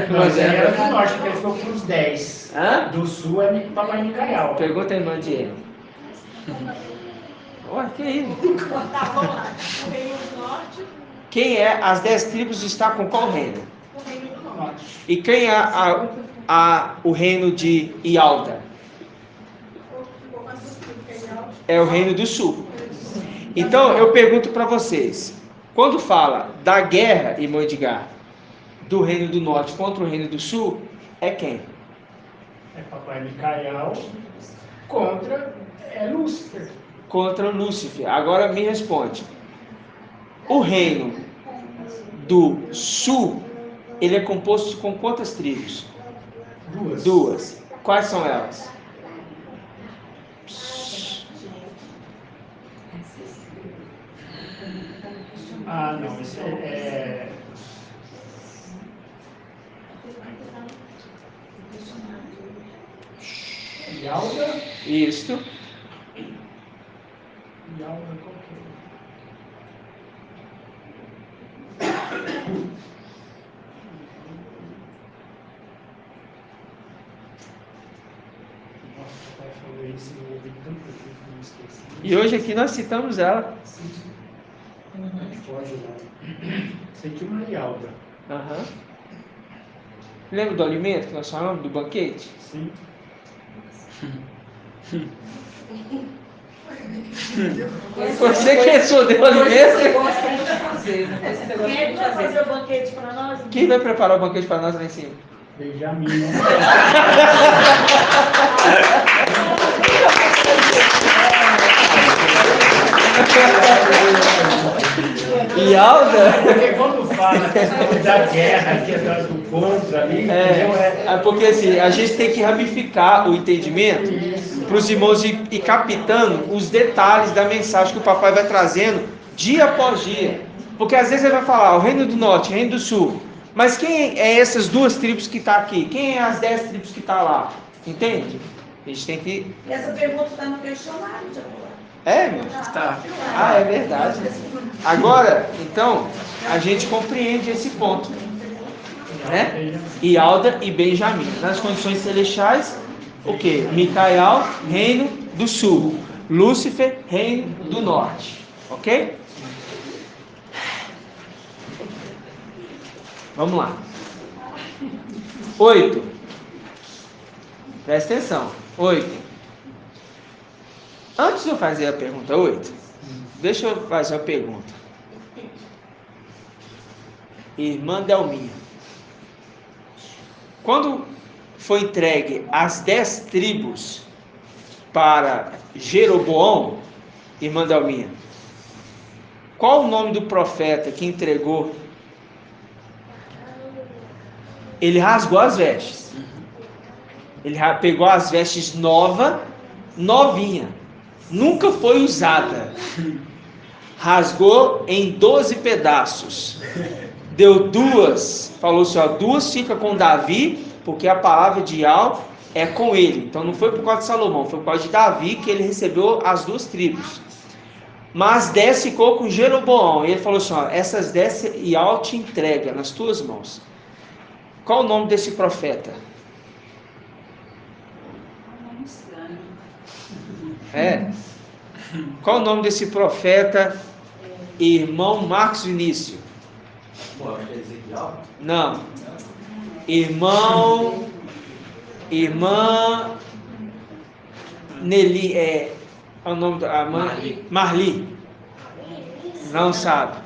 Speaker 1: Mas era do norte, porque ele ficou com uns 10.
Speaker 2: Hã?
Speaker 1: Do sul é Papai Micaial.
Speaker 2: Pergunta a irmã Diego. Olha, que isso?
Speaker 8: Tá, vamos lá. O reino do norte,
Speaker 2: Quem é as 10 tribos está com qual reino?
Speaker 8: o reino do norte.
Speaker 2: E quem é o reino de Ialda? É o reino do sul. Então eu pergunto para vocês, quando fala da guerra, irmão Edgar, do reino do norte contra o reino do sul, é quem?
Speaker 1: É Papai Micaial contra Lúcifer.
Speaker 2: Contra Lúcifer. Agora me responde. O reino do sul, ele é composto com quantas tribos? Duas. Quais são elas?
Speaker 1: Ah, não, isso é... Ialda?
Speaker 2: Isso.
Speaker 1: Ialda qual que é? Nossa, o papai falou isso e eu ouvi tanta coisa que eu não esqueci.
Speaker 2: E hoje aqui nós citamos ela.
Speaker 1: Foge lá. Sei que uma Ialda.
Speaker 2: Aham. Lembra do alimento que nós falamos, do banquete?
Speaker 1: Sim.
Speaker 2: Você que respondeu o alimento?
Speaker 4: Você gosta muito de fazer, né? Você gosta
Speaker 8: Quem é que
Speaker 4: muito de
Speaker 8: vai fazer
Speaker 4: fazer.
Speaker 8: o banquete para nós?
Speaker 2: Quem vai preparar o banquete para nós lá em cima?
Speaker 1: Benjamin, né?
Speaker 2: Ialda?
Speaker 1: Porque quando fala da guerra, que é do contra ali, entendeu?
Speaker 2: É porque assim, a gente tem que ramificar o entendimento para os irmãos ir captando os detalhes da mensagem que o papai vai trazendo dia após dia. Porque às vezes ele vai falar o reino do norte, o reino do sul. Mas quem é essas duas tribos que estão aqui? Quem é as 10 tribos que estão lá? Entende? A gente tem que...
Speaker 6: Essa pergunta está no questionário, já vou lá.
Speaker 2: É, meu?
Speaker 3: Tá.
Speaker 2: Ah, é verdade. Agora, então, a gente compreende esse ponto, né? Ialda e Benjamim. Nas condições celestiais, o que? Micael, reino do sul. Lúcifer, reino do norte. Ok? Vamos lá. 8. Presta atenção. 8. Antes de eu fazer a pergunta 8, deixa eu fazer uma pergunta. Irmã Delminha, quando foi entregue as 10 tribos para Jeroboão, irmã Delminha, qual o nome do profeta que entregou? Ele rasgou as vestes. Ele pegou as vestes novinha. Nunca foi usada. Rasgou em 12 pedaços. deu duas, falou assim, ó, duas fica com Davi, porque a palavra de Yahweh é com ele. Então não foi por causa de Salomão, foi por causa de Davi que ele recebeu as duas tribos. Mas 10 ficou com Jeroboão. E ele falou assim, ó, essas 10 Yahweh te entrega nas tuas mãos. Qual o nome desse profeta? É. Qual o nome desse profeta, irmão Marcos Vinícius? Não. Irmã Nelly, é o nome da mãe? Marli. Não sabe.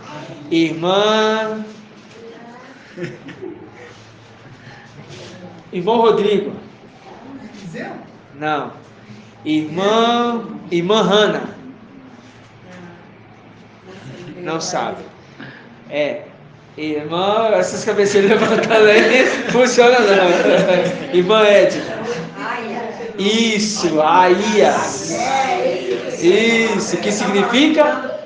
Speaker 2: Irmã Rodrigo. Não. Irmã Hanna. Não sabe. Irmã, essas cabeceiras levantando aí, funciona não. Irmã Edna. Isso, Aías. Isso, que significa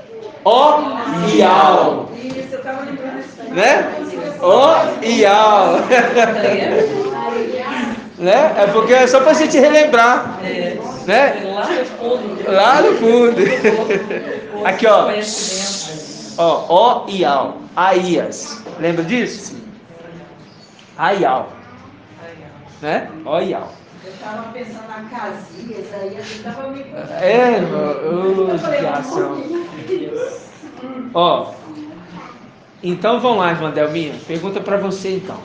Speaker 2: Ial.
Speaker 7: Isso, eu estava lembrando isso.
Speaker 2: Né? Ial. Né? É porque é só para a gente relembrar. Né? Lá no fundo. Aqui, ó. Ial. Aías. Lembra disso? Aial. Né? Ial.
Speaker 6: Eu estava pensando na Casias, aí eu estava me...
Speaker 2: Então vamos lá, irmã Delminha. Pergunta para você então.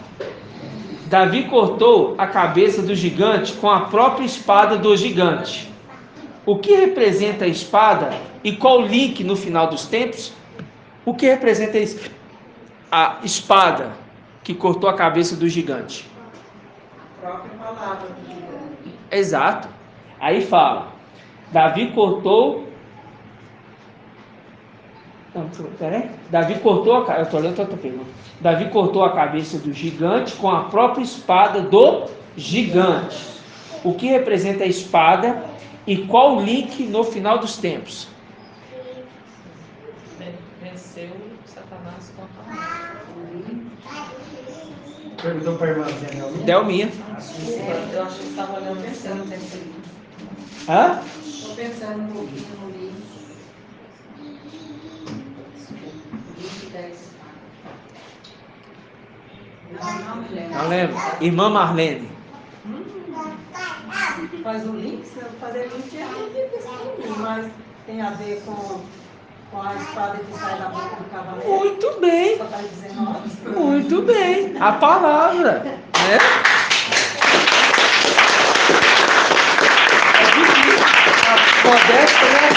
Speaker 2: Davi cortou a cabeça do gigante com a própria espada do gigante. O que representa a espada e qual o link no final dos tempos? O que representa a espada que cortou a cabeça do gigante?
Speaker 6: A própria palavra do gigante.
Speaker 2: Exato. Aí fala, Davi cortou... Não, peraí. Davi cortou a... Eu estou lendo outra pergunta. Davi cortou a cabeça do gigante com a própria espada do gigante. O que representa a espada e qual o link no final dos tempos?
Speaker 4: Venceu Satanás contra a
Speaker 1: Perguntou para a irmã
Speaker 2: Delminha.
Speaker 4: Eu acho que você estava olhando pensando nesse livro.
Speaker 2: Hã?
Speaker 6: Estou pensando um pouquinho no livro.
Speaker 2: Não lembro. Irmã Marlene.
Speaker 6: Faz o link, se eu fazer link é mas tem a ver com a espada que sai da boca do cavaleiro.
Speaker 2: Muito bem.
Speaker 6: Só faz 19.
Speaker 2: Muito bem. A palavra. Né? Modesta, né?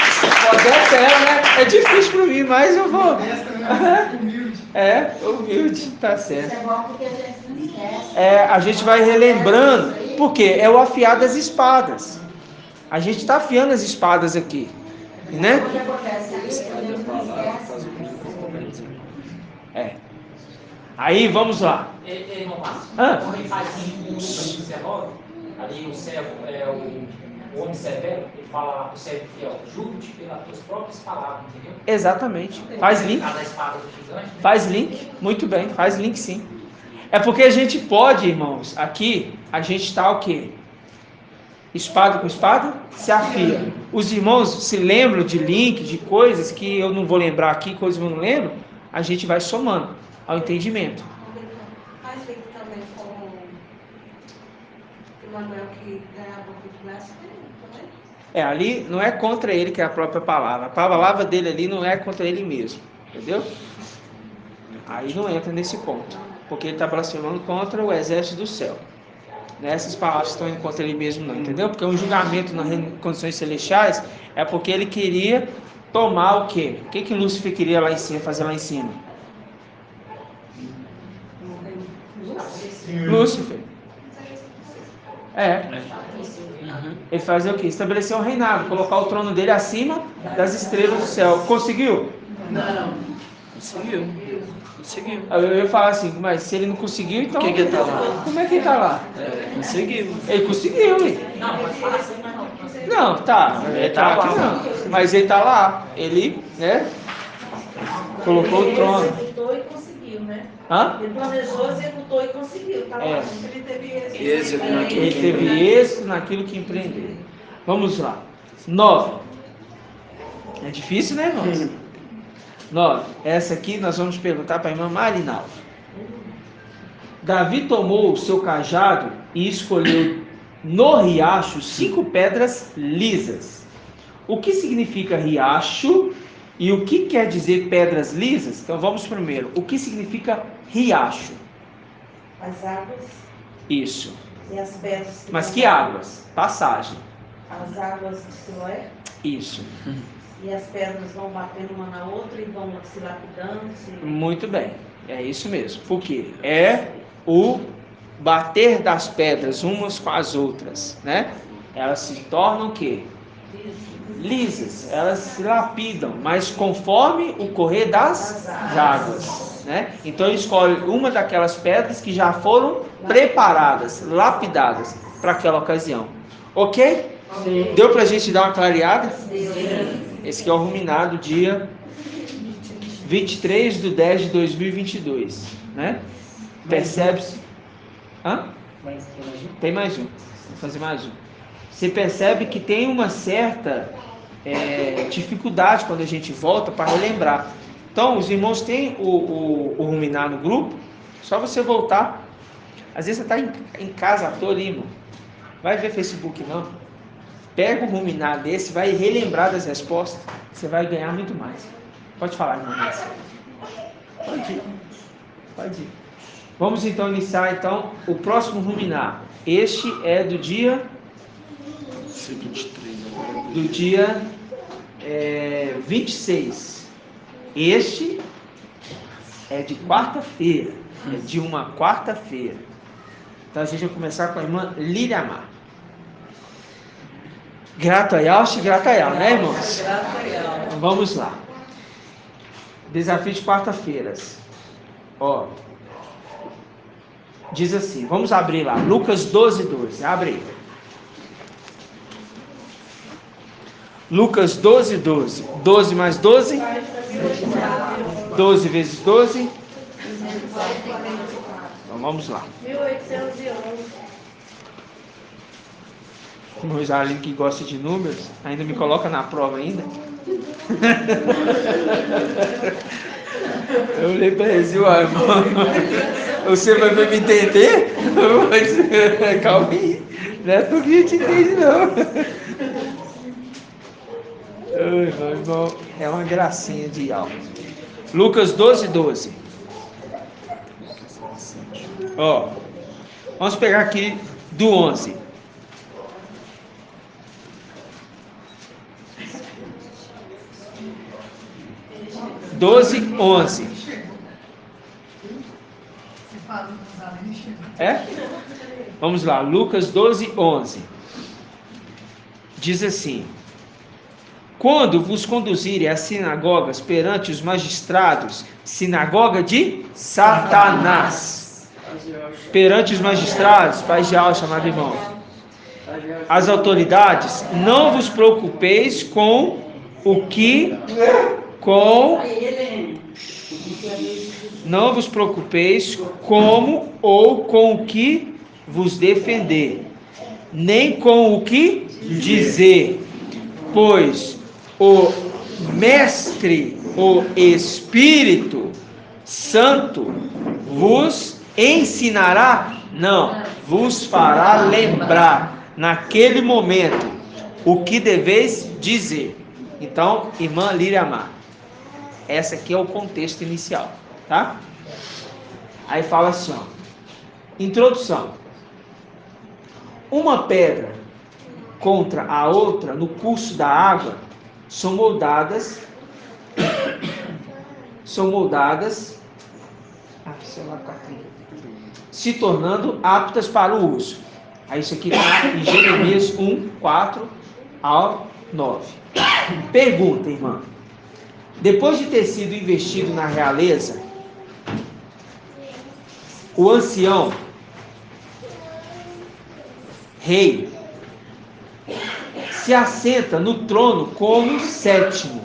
Speaker 2: Modesta ela, né? É difícil para mim, mas eu vou. Humilde, tá certo.
Speaker 5: Isso é bom porque a gente não esquece.
Speaker 2: A gente vai relembrando, porque é o afiar das espadas. A gente está afiando as espadas aqui, né?
Speaker 6: O que acontece ali, a gente não esquece.
Speaker 2: Aí, vamos lá.
Speaker 10: Irmão Márcio,
Speaker 2: Ah.
Speaker 10: quando ele faz assim, no número 19, ali o servo, o homem severo, ele fala lá pro servo fiel, juro-te pelas tuas próprias palavras, entendeu?
Speaker 2: Exatamente. Faz link.
Speaker 10: Cada espada do gigante, né?
Speaker 2: Faz link. Muito bem, faz link sim. É porque a gente pode, irmãos, aqui, a gente está o quê? Espada com espada, se afia. Os irmãos se lembram de link, de coisas que eu não vou lembrar aqui, coisas que eu não lembro, a gente vai somando ao entendimento.
Speaker 6: Faz link também com o Emanuel que ganhava o braço também.
Speaker 2: Ali não é contra ele que é a própria palavra. A palavra dele ali não é contra ele mesmo. Entendeu? Aí não entra nesse ponto. Porque ele está blasfemando contra o exército do céu. Essas palavras estão indo contra ele mesmo, não. Entendeu? Porque um julgamento nas condições celestiais é porque ele queria tomar o quê? O que Lúcifer queria lá em cima, fazer lá em cima? Lúcifer. Ele fazia o quê? Estabelecer um reinado, colocar o trono dele acima das estrelas do céu. Conseguiu?
Speaker 3: Não. Conseguiu.
Speaker 2: Eu ia falar assim, mas se ele não conseguiu, então...
Speaker 3: Por que ele está lá?
Speaker 2: Como é que ele está lá?
Speaker 3: Conseguiu.
Speaker 2: Ele conseguiu, hein?
Speaker 10: Não, mas fala assim, mas não.
Speaker 2: Não, tá. Ele tá aqui não. Mas ele está lá. Ele, né? Colocou o trono.
Speaker 7: Ele executou e conseguiu, né?
Speaker 2: Hã?
Speaker 7: Ele planejou, executou e conseguiu. Tá lá.
Speaker 6: Ele teve esse.
Speaker 2: Ele teve êxito naquilo que empreendeu. Vamos lá. 9. É difícil, né, irmãos? 9. Essa aqui nós vamos perguntar para a irmã Marinalva. Davi tomou o seu cajado e escolheu no riacho 5 pedras lisas. O que significa riacho e o que quer dizer pedras lisas? Então vamos primeiro. O que significa riacho?
Speaker 7: As águas
Speaker 2: Isso.
Speaker 7: e as pedras.
Speaker 2: Mas que águas? Passagem.
Speaker 7: As águas de Siloé.
Speaker 2: Isso.
Speaker 7: E as pedras vão batendo uma na outra e vão se lapidando.
Speaker 2: Muito bem. É isso mesmo. Porque é o bater das pedras umas com as outras, né? Elas se tornam o quê? Lisas. Elas se lapidam, mas conforme o correr das águas, né? Então ele escolhe uma daquelas pedras que já foram preparadas, lapidadas para aquela ocasião. Ok? Deu para a gente dar uma clareada? Esse aqui é o ruminado, dia 23/10/2022, né? Percebe-se? Hã? Tem mais um. Vou fazer mais um. Você percebe que tem uma certa dificuldade quando a gente volta para relembrar. Então, os irmãos têm o ruminar no grupo, só você voltar. Às vezes você está em casa à toa ali, irmão. Vai ver Facebook não. Pega um ruminar desse, vai relembrar das respostas, você vai ganhar muito mais. Pode falar, irmão. Pode ir. Pode ir. Vamos então iniciar o próximo ruminar. Este é do dia 26. Este é de quarta-feira. É de uma quarta-feira. Então a gente vai começar com a irmã Liliamar. Grataial, né, irmãos? Então, vamos lá. Desafio de quarta-feiras. Ó. Diz assim, vamos abrir lá. Lucas 12:12. Abre aí. Lucas 12:12. 12 mais 12? 12 vezes 12? Então vamos lá.
Speaker 5: 1811.
Speaker 2: O Jardim que gosta de números, ainda me coloca na prova ainda. Eu olhei para ele, irmão, você vai me entender? Calma aí, não é porque a gente entende não. Irmão, é uma gracinha de alma. Lucas 12:12. Ó, vamos pegar aqui do 11. 12:11. Vamos lá, Lucas 12:11. Diz assim: quando vos conduzirem às sinagogas perante os magistrados, sinagoga de Satanás, perante os magistrados, Pai de Alça, amado irmão, as autoridades, não vos preocupeis com o que não vos preocupeis como ou com o que vos defender, nem com o que dizer, pois o Mestre, o Espírito Santo, vos ensinará, não, vos fará lembrar naquele momento o que deveis dizer. Então, irmã Liriamar, essa aqui é o contexto inicial, tá? Aí fala assim, ó, introdução. Uma pedra contra a outra no curso da água são moldadas, se tornando aptas para o uso. Aí isso aqui está em Jeremias 1:4-9. Pergunta, irmã. Depois de ter sido investido na realeza, o ancião rei se assenta no trono como sétimo,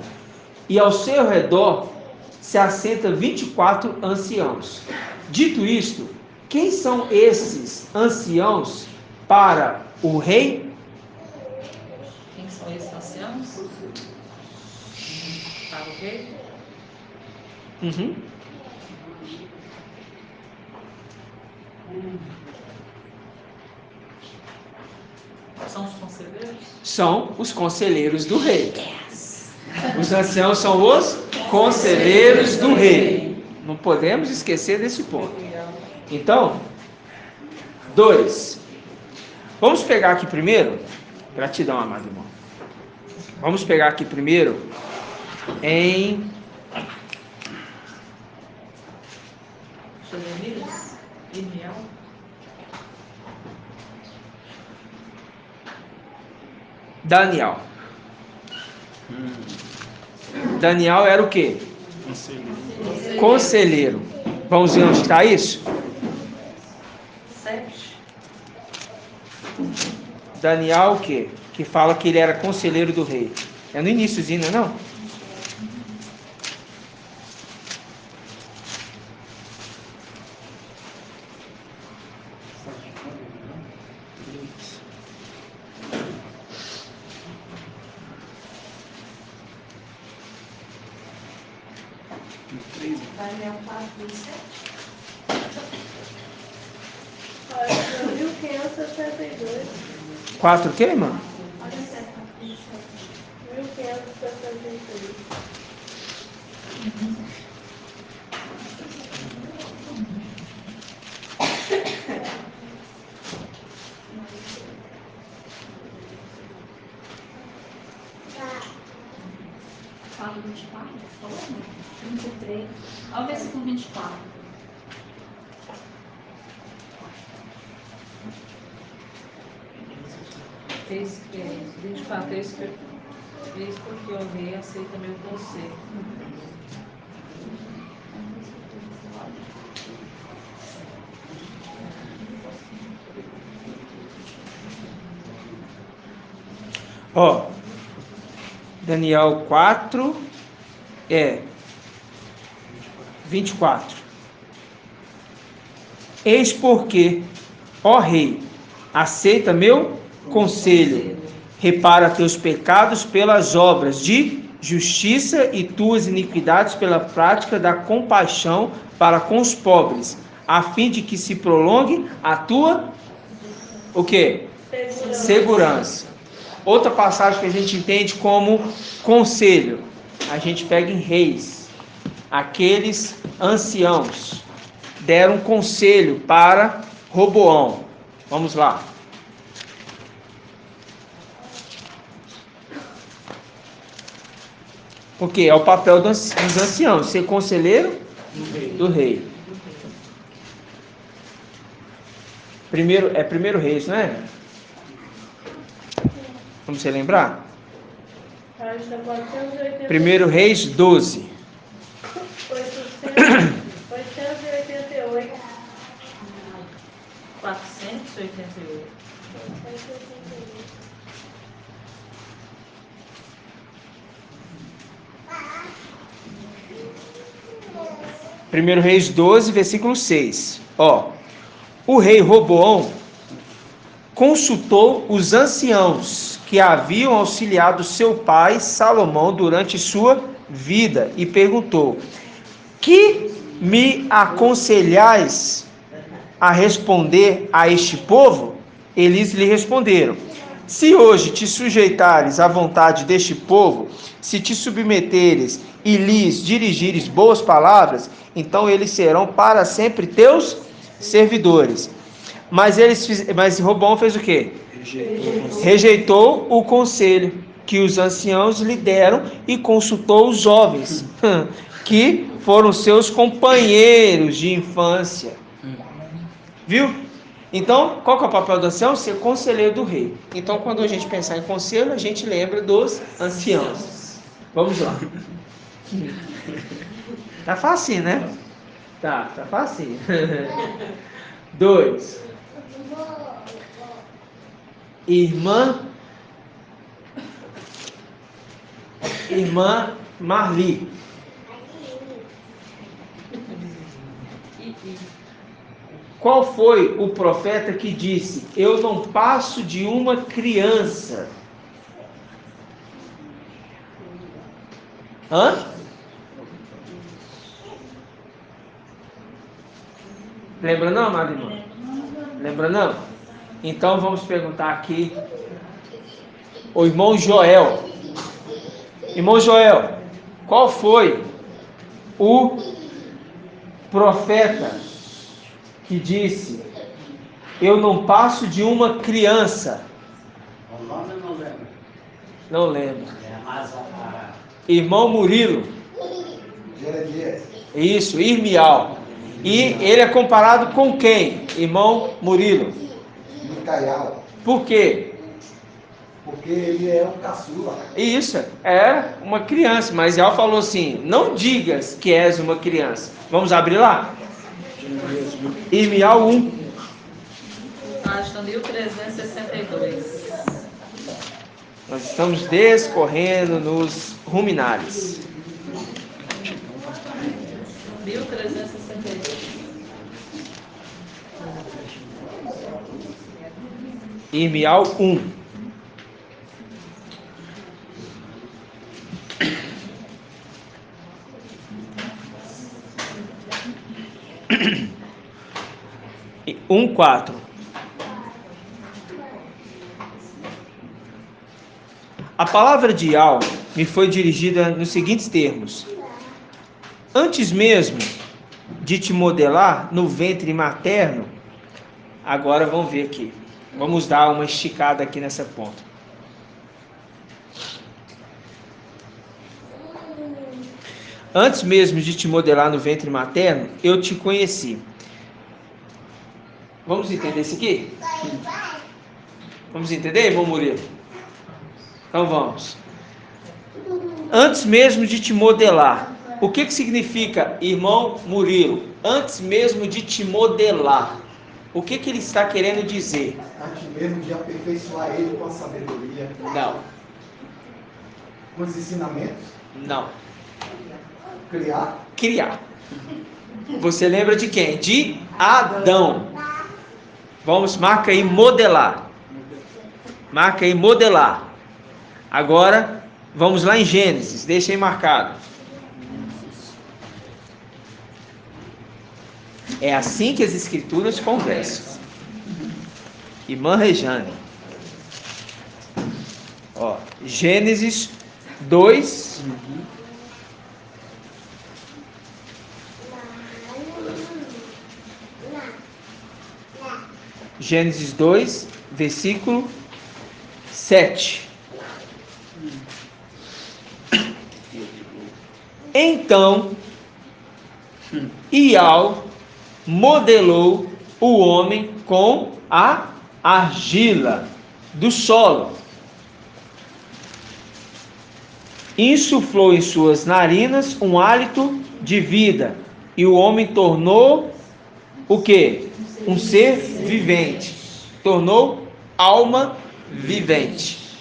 Speaker 2: e ao seu redor se assenta 24 anciãos. Dito isto, quem são esses anciãos para o rei?
Speaker 4: Quem são esses anciãos? Para o rei?
Speaker 2: Uhum.
Speaker 4: São os conselheiros?
Speaker 2: São os conselheiros do rei. Os anciãos são os conselheiros do rei. Não podemos esquecer desse ponto. Então, 2. Vamos pegar aqui primeiro. Gratidão, amado irmão. Vamos pegar aqui primeiro em
Speaker 4: Jeremias? Irmiel?
Speaker 2: Daniel. Daniel era o quê? Conselheiro. Vamos ver onde está isso?
Speaker 4: 7.
Speaker 2: Daniel o quê? Que fala que ele era conselheiro do rei. É no iníciozinho, não é não?
Speaker 5: Daniel 4, 27.
Speaker 8: Olha, 1562.
Speaker 2: 4 o quê, irmão?
Speaker 5: Olha certo,
Speaker 8: 1563.
Speaker 5: Fala 24, falou, né? 33. Olha o versículo 24.
Speaker 4: Eis que, 24, eis porque o rei aceita meu conselho.
Speaker 2: Ó, Daniel 4, 24. Eis porque, ó rei, aceita meu conselho, repara teus pecados pelas obras de justiça e tuas iniquidades pela prática da compaixão para com os pobres, a fim de que se prolongue a tua, o quê? Segurança. Outra passagem que a gente entende como conselho, a gente pega em Reis. Aqueles anciãos deram conselho para Roboão. Vamos lá. Porque é o papel dos anciãos, ser conselheiro do rei. Primeiro Reis, não é? Vamos se lembrar?
Speaker 8: Página 488.
Speaker 2: Primeiro Reis 12.
Speaker 8: 888.
Speaker 4: 488.
Speaker 2: Primeiro Reis 12, versículo 6. Ó, o rei Roboão consultou os anciãos que haviam auxiliado seu pai Salomão durante sua vida e perguntou: que me aconselhais a responder a este povo? Eles lhe responderam: se hoje te sujeitares à vontade deste povo, se te submeteres e lhes dirigires boas palavras, então eles serão para sempre teus servidores. Mas Roboão fez o quê? Rejeitou o conselho que os anciãos lhe deram e consultou os jovens, que foram seus companheiros de infância. Viu? Então, qual que é o papel do ancião? Ser conselheiro do rei. Então, quando a gente pensar em conselho, a gente lembra dos anciãos. Vamos lá. Tá fácil, né? Tá fácil. 2. Irmã Marli. Qual foi o profeta que disse: eu não passo de uma criança? Hã? Lembra não, amado irmão? Lembra não? Então vamos perguntar aqui o irmão Joel. Irmão Joel, qual foi o profeta que disse: eu não passo de uma criança?
Speaker 1: O nome eu não lembro.
Speaker 2: Não lembro.
Speaker 1: Mas
Speaker 2: Irmão Murilo.
Speaker 1: Jeremias.
Speaker 2: Isso, Irmial. E ele é comparado com quem, irmão Murilo?
Speaker 1: Micaial.
Speaker 2: Por quê?
Speaker 1: Porque ele é um caçula.
Speaker 2: Isso, é uma criança. Mas ela falou assim: não digas que és uma criança. Vamos abrir lá? Irmial 1.
Speaker 4: Página 1362.
Speaker 2: Nós estamos descorrendo nos ruminares.
Speaker 4: 1362.
Speaker 2: Irmial 1. E 1:4. A palavra de Yahweh me foi dirigida nos seguintes termos: antes mesmo de te modelar no ventre materno. Agora vamos ver aqui. Vamos dar uma esticada aqui nessa ponta. Antes mesmo de te modelar no ventre materno, eu te conheci. Vamos entender isso aqui? Vamos entender, irmão Murilo? Então vamos. Antes mesmo de te modelar. O que significa, irmão Murilo? Antes mesmo de te modelar. O que ele está querendo dizer?
Speaker 1: Antes mesmo de aperfeiçoar ele com a sabedoria.
Speaker 2: Não.
Speaker 1: Com os ensinamentos.
Speaker 2: Não.
Speaker 1: Criar.
Speaker 2: Você lembra de quem? De Adão. Vamos, marca aí modelar. Marca aí modelar. Agora, vamos lá em Gênesis. Deixa aí marcado. É assim que as escrituras conversam. Irmã Rejane. Ó, Gênesis 2. Gênesis 2, versículo 7. Então, Ial modelou o homem com a argila do solo. Insuflou em suas narinas um hálito de vida, e o homem tornou o quê? Um ser vivente. Tornou alma vivente.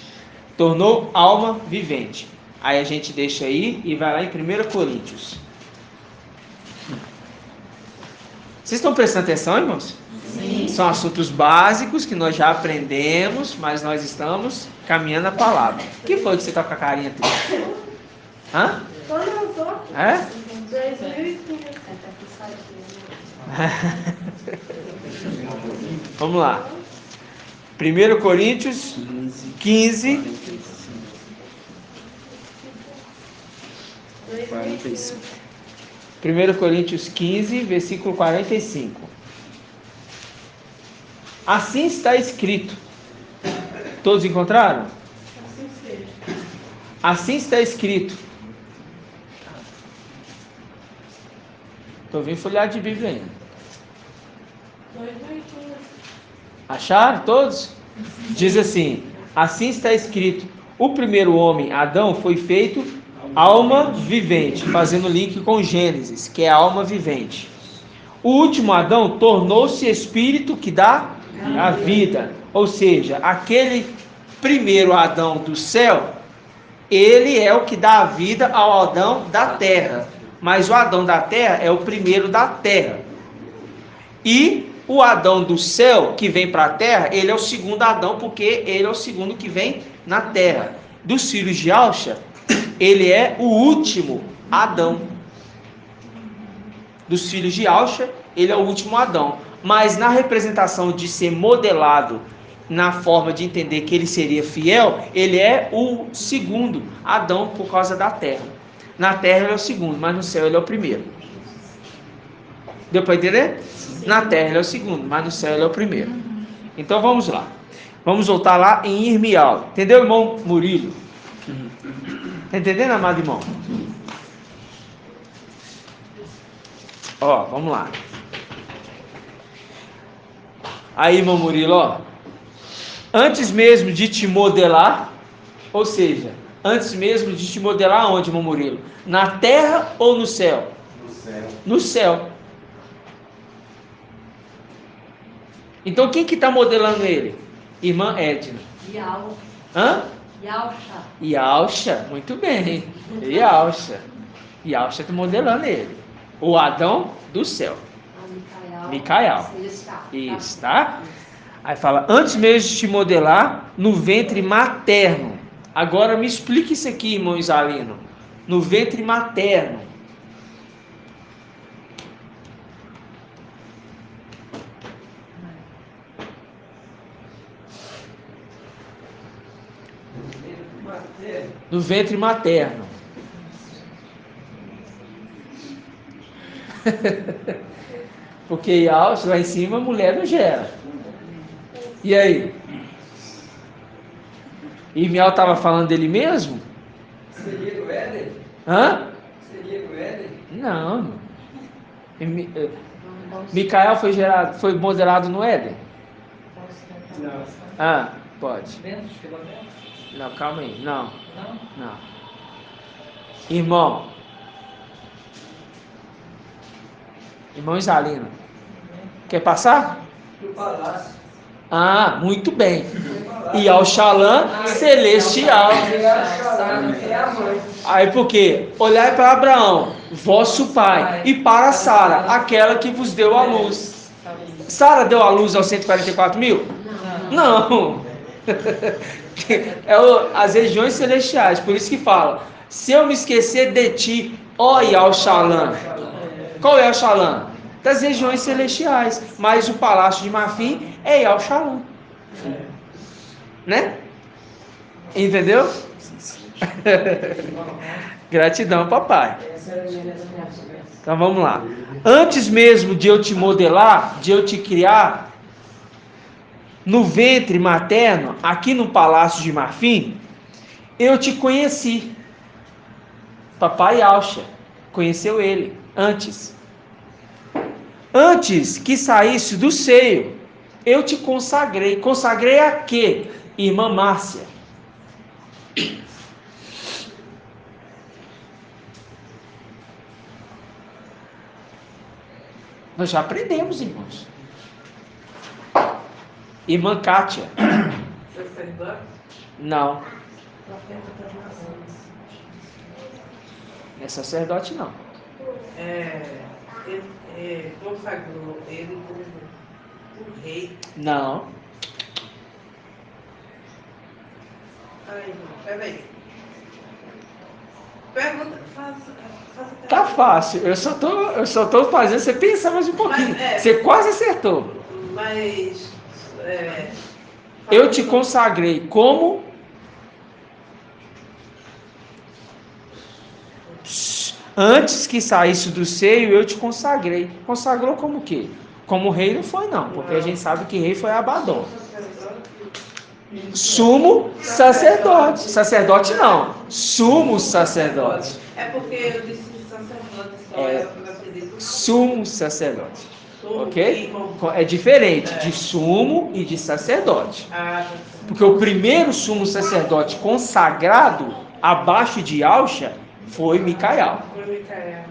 Speaker 2: Tornou alma vivente. Aí a gente deixa aí e vai lá em 1 Coríntios. Vocês estão prestando atenção, irmãos? Sim. São assuntos básicos que nós já aprendemos, mas nós estamos caminhando a palavra. O que foi que você está com a carinha triste? Hã? É?
Speaker 8: 2015.
Speaker 2: Vamos lá. 1 Coríntios 15.
Speaker 3: 45.
Speaker 2: 1 Coríntios 15, versículo 45. Assim está escrito. Todos encontraram? Assim está escrito. Estou vindo folhear de Bíblia ainda. Acharam todos? Diz assim: assim está escrito: o primeiro homem, Adão, foi feito alma vivente, fazendo link com Gênesis, que é a alma vivente. O último Adão tornou-se espírito que dá a vida. Ou seja, aquele primeiro Adão do céu, ele é o que dá a vida ao Adão da terra. Mas o Adão da terra é o primeiro da terra. E o Adão do céu, que vem para a terra, ele é o segundo Adão, porque ele é o segundo que vem na terra. Dos filhos de Alxa, ele é o último Adão. Dos filhos de Alxa, ele é o último Adão. Mas na representação de ser modelado, na forma de entender que ele seria fiel, ele é o segundo Adão por causa da terra. Na terra ele é o segundo, mas no céu ele é o primeiro. Deu para entender? Na terra ele é o segundo, mas no céu ele é o primeiro. Então vamos lá. Vamos voltar lá em Irmial. Entendeu, irmão Murilo? Está entendendo, amado irmão? Ó, vamos lá. Aí, irmão Murilo, ó. Antes mesmo de te modelar, ou seja, antes mesmo de te modelar onde, irmão Murilo? Na terra ou no céu?
Speaker 1: No céu.
Speaker 2: No céu. Então quem que está modelando ele? Irmã Edna.
Speaker 7: Yalcha.
Speaker 2: Hã?
Speaker 7: Yalcha.
Speaker 2: Yalcha, muito bem. Yalcha. Yalcha está modelando ele. O Adão do céu. Micael. Isso, tá? Aí fala, antes mesmo de te modelar, no ventre materno. Agora me explique isso aqui, irmão Isalino. No ventre materno. No ventre materno. Porque Yalcha, lá em cima, a mulher não gera. E aí? Irmial estava falando dele mesmo?
Speaker 11: Seria do Éden?
Speaker 2: Hã?
Speaker 11: Seria do Éden?
Speaker 2: Não. Micael foi modelado no Éden?
Speaker 1: Não.
Speaker 2: Ah, pode.
Speaker 4: Dentro de Filomeno?
Speaker 2: Não, calma aí. Não.
Speaker 4: Não?
Speaker 2: Não. Irmão. Irmão Isalino. Quer passar?
Speaker 11: Do palácio.
Speaker 2: Ah, muito bem. E ao Xalã celestial.
Speaker 11: É a mãe.
Speaker 2: Aí por quê? Olhai para Abraão, vosso pai, e para Sara, aquela que vos deu a luz. Sara deu a luz aos 144 mil? Não. As regiões celestiais, por isso que fala, se eu me esquecer de ti, ó Yalxalã. Qual é Yalxalã? Das regiões celestiais, mas o palácio de Marfim é Yalxalã. Né? Entendeu? Gratidão, papai. Então vamos lá. Antes mesmo de eu te modelar, de eu te criar, no ventre materno, aqui no palácio de Marfim, eu te conheci. Papai Yalcha conheceu ele antes. Antes que saísse do seio, eu te consagrei. Consagrei a quê? Irmã Márcia. Nós já aprendemos, irmãos. Irmã Kátia.
Speaker 7: Sacerdote?
Speaker 2: Não. Não é sacerdote, não.
Speaker 7: Ele consagrou ele como o rei.
Speaker 2: Não.
Speaker 7: Ai, peraí. Pergunta, faça
Speaker 2: Tá fácil. Eu só tô fazendo você pensar mais um pouquinho. Você quase acertou.
Speaker 7: Mas
Speaker 2: Eu te consagrei como antes que saísse do seio, eu te consagrei. Consagrou como o quê? Como rei não foi, não, porque a gente sabe que rei foi Abadom. Sumo sacerdote. Sacerdote não. Sumo sacerdote.
Speaker 7: é porque eu disse sacerdote, só era para pedir.
Speaker 2: Sumo sacerdote. Ok? É diferente de sumo e de sacerdote. Porque o primeiro sumo sacerdote consagrado abaixo de Yalcha foi Micael.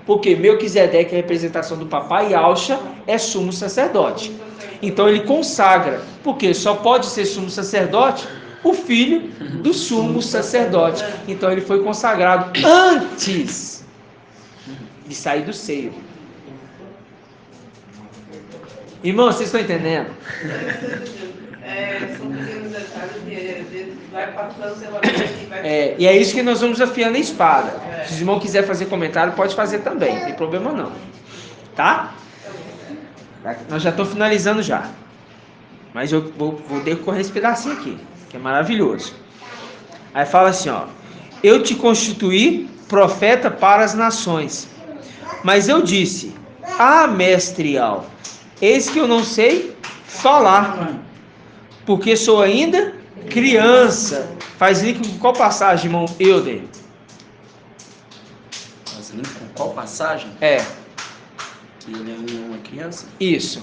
Speaker 2: Porque Melquisedeque é a representação do papai e Yalcha é sumo sacerdote. Então ele consagra, porque só pode ser sumo sacerdote o filho do sumo sacerdote. Então ele foi consagrado antes de sair do seio. Irmão, vocês estão entendendo?
Speaker 7: São pequenos detalhes que vai passando, você vai...
Speaker 2: E é isso que nós vamos afiando a espada. Se os irmãos quiserem fazer comentário, pode fazer também, não tem problema não. Tá? Nós já estamos finalizando já. Mas eu vou decorrer esse pedacinho aqui, que é maravilhoso. Aí fala assim, ó. Eu te constituí profeta para as nações. Mas eu disse, mestre Al, eis que eu não sei falar, porque sou ainda criança. Faz link com qual passagem, irmão Euder?
Speaker 3: Faz link com qual passagem? Que ele é uma criança?
Speaker 2: Isso.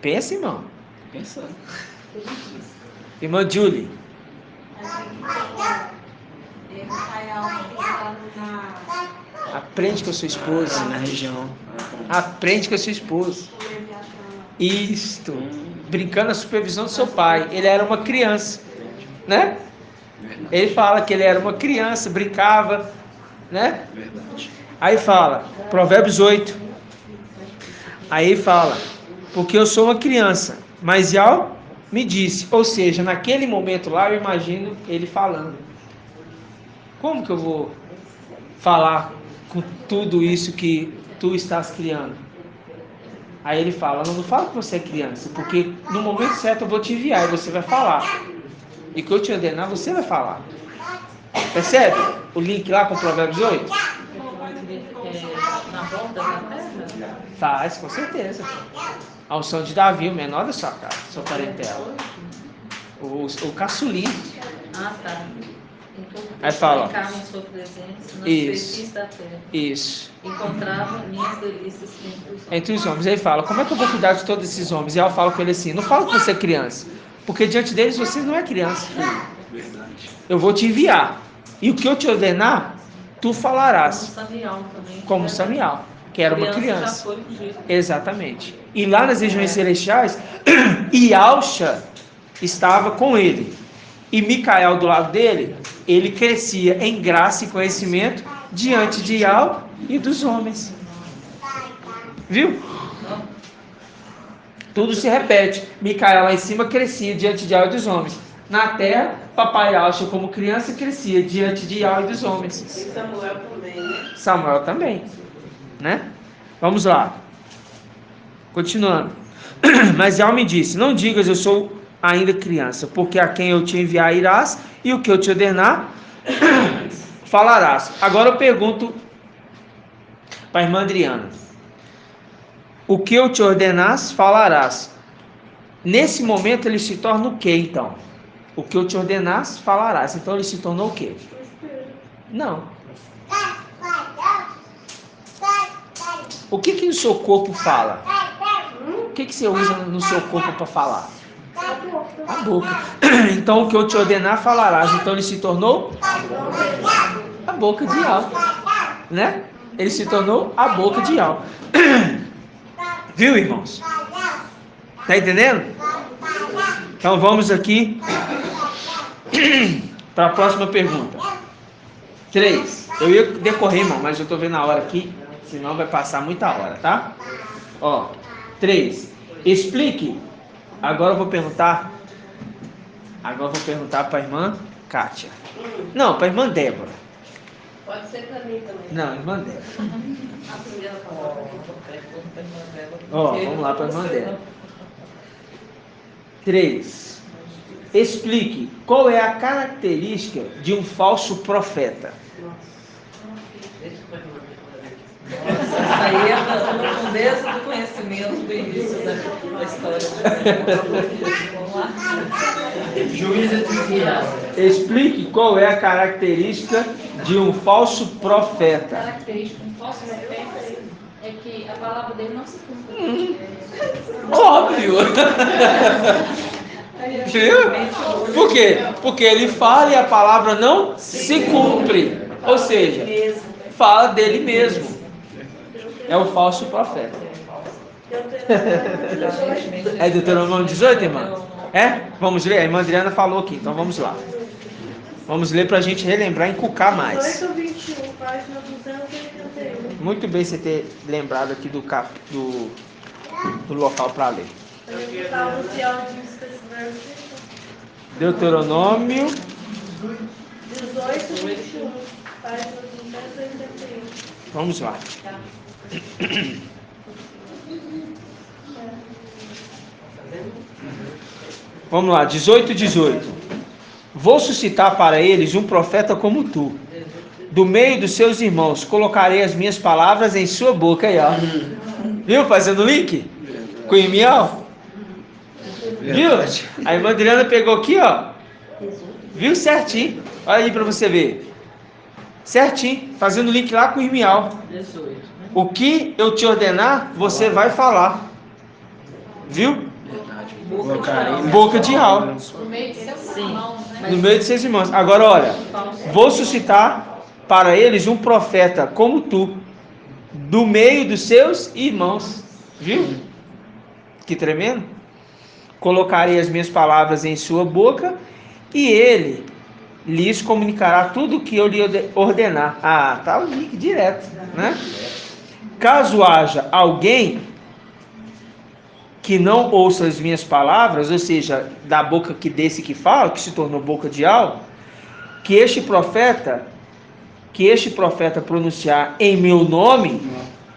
Speaker 2: Pensa, irmão.
Speaker 3: Pensando.
Speaker 2: Irmã Julie. Aprende com a sua esposa.
Speaker 3: Na região.
Speaker 2: Aprende com a sua esposa. Isto. Brincando na supervisão do seu pai. Ele era uma criança. Né? Ele fala que ele era uma criança, brincava. Né?
Speaker 3: Verdade.
Speaker 2: Aí fala, Provérbios 8. Aí fala, porque eu sou uma criança, mas Yal me disse. Ou seja, naquele momento lá eu imagino ele falando. Como que eu vou falar com tudo isso que tu estás criando? Aí ele fala, não fala que você é criança, porque no momento certo eu vou te enviar e você vai falar. E que eu te ordenar, você vai falar. Percebe o link lá com Provérbios 8?
Speaker 4: Na volta da terra?
Speaker 2: Faz, com certeza. A unção de Davi, o menor da sua casa, sua parentela. O caçulinho.
Speaker 4: Tá. Então,
Speaker 2: aí fala.
Speaker 4: Em sua presença, na
Speaker 2: Isso.
Speaker 4: superfície da terra.
Speaker 2: Isso.
Speaker 4: Encontrava minhas delícias
Speaker 2: entre os homens. Aí fala, como é que eu vou cuidar de todos esses homens? E ela fala com ele assim, não fala que você é criança, porque diante deles você não é criança.
Speaker 3: Verdade.
Speaker 2: Eu vou te enviar. E o que eu te ordenar, tu falarás.
Speaker 4: Como Samial também.
Speaker 2: Como Samial, que era uma criança.
Speaker 4: Já foi um dia.
Speaker 2: Exatamente. E lá nas regiões celestiais, Ialcha estava com ele. E Micael do lado dele, ele crescia em graça e conhecimento diante de Ial e dos homens. Viu? Tudo se repete. Micael lá em cima crescia diante de Ial e dos homens. Na terra, papai Ialcha como criança crescia diante de Ial e dos homens.
Speaker 7: E Samuel também, né?
Speaker 2: Samuel também, né? Vamos lá. Continuando. Mas Ial me disse, não digas eu sou ainda criança, porque a quem eu te enviar irás, e o que eu te ordenar, falarás. Agora eu pergunto para a irmã Adriana. O que eu te ordenás, falarás. Nesse momento ele se torna o que então? O que eu te ordenás, falarás. Então ele se tornou o quê? Não. O que o seu corpo fala? O que você usa no seu corpo para falar? A boca. Então o que eu te ordenar, falarás. Então ele se tornou a boca de Ial, né? Ele se tornou a boca de Ial. Viu, irmãos? Tá entendendo? Então vamos aqui para a próxima pergunta. 3. Eu ia decorrer, irmão, mas eu tô vendo a hora aqui, senão vai passar muita hora, tá? 3. Explique. Agora eu vou perguntar para a irmã Kátia. Não, para a irmã Débora.
Speaker 7: Pode ser para mim também.
Speaker 2: Não, irmã Débora.
Speaker 7: A primeira palavra.
Speaker 2: Vamos lá para a irmã Débora. 3. Explique qual é a característica de um falso profeta.
Speaker 4: Isso aí é a profundeza do conhecimento do início da história. Vamos lá.
Speaker 1: Juíza de Fiel.
Speaker 2: Explique qual é a característica de um falso profeta.
Speaker 5: A característica de um falso profeta é que a palavra dele não se cumpre.
Speaker 2: Óbvio! Viu? Por quê? Porque ele fala e a palavra não se cumpre. Ou seja, fala dele mesmo. É o falso profeta. É Deuteronômio 18, irmã? É? Vamos ler? A irmã Adriana falou aqui, então vamos lá. Vamos ler para a gente relembrar e encucar mais.
Speaker 8: 18:21, página 281.
Speaker 2: Muito bem você ter lembrado aqui do local para ler. Deuteronômio
Speaker 8: 18, 21. Página 281.
Speaker 2: Vamos lá. Vamos lá, 18. Vou suscitar para eles um profeta como tu. Do meio dos seus irmãos, colocarei as minhas palavras em sua boca. Aí, ó. Viu? Fazendo link? Com o Irmial? Viu? A irmã Adriana pegou aqui, ó. Viu certinho? Olha aí para você ver. Certinho. Fazendo link lá com o Irmial. O que eu te ordenar, você vai falar. Viu? Boca de Raul.
Speaker 4: No meio de seus irmãos, né?
Speaker 2: No meio de seus irmãos. Agora, olha. Vou suscitar para eles um profeta como tu. Do meio dos seus irmãos. Viu? Que tremendo. Colocarei as minhas palavras em sua boca e ele lhes comunicará tudo o que eu lhe ordenar. Ah, tá o link direto, né? Caso haja alguém que não ouça as minhas palavras, ou seja, da boca desse que fala, que se tornou boca de algo, que este profeta pronunciar em meu nome,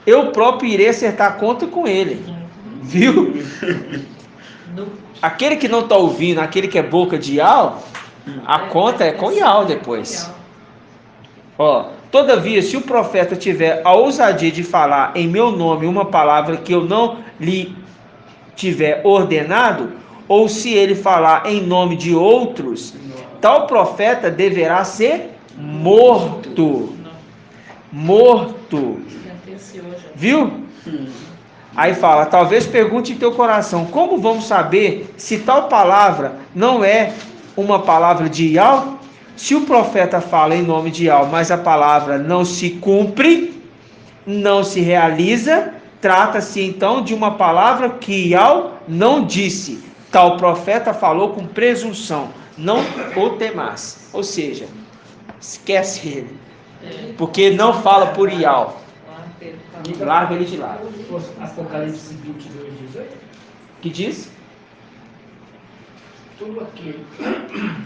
Speaker 2: eu próprio irei acertar conta com ele. Viu? Aquele que não está ouvindo, aquele que é boca de Ial, a conta é com Ial depois. Ó, todavia, se o profeta tiver a ousadia de falar em meu nome uma palavra que eu não lhe tiver ordenado, ou se ele falar em nome de outros, tal profeta deverá ser morto. Morto. Viu? Aí fala, talvez pergunte em teu coração, como vamos saber se tal palavra não é uma palavra de Ial? Se o profeta fala em nome de Ial, mas a palavra não se cumpre, não se realiza, trata-se então de uma palavra que Ial não disse. Tal profeta falou com presunção, não o temas. Ou seja, esquece ele, porque não fala por Ial. Larga ele de lado.
Speaker 1: Apocalipse 22, 18.
Speaker 2: Que diz?
Speaker 1: Tudo aquilo,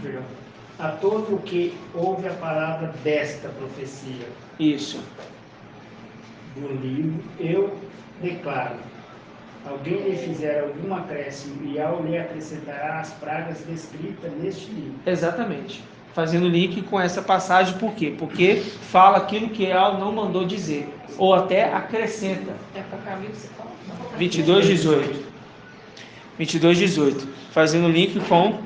Speaker 1: perdão, a todo o que ouve a palavra desta profecia
Speaker 2: Isso.
Speaker 1: do livro, eu declaro: alguém lhe fizer algum acréscimo e ao lhe acrescentará as pragas descritas neste livro.
Speaker 2: Exatamente. Fazendo link com essa passagem, por quê? Porque fala aquilo que Ial não mandou dizer, ou até acrescenta.
Speaker 4: É Apocalipse
Speaker 2: 22, 18. Fazendo link com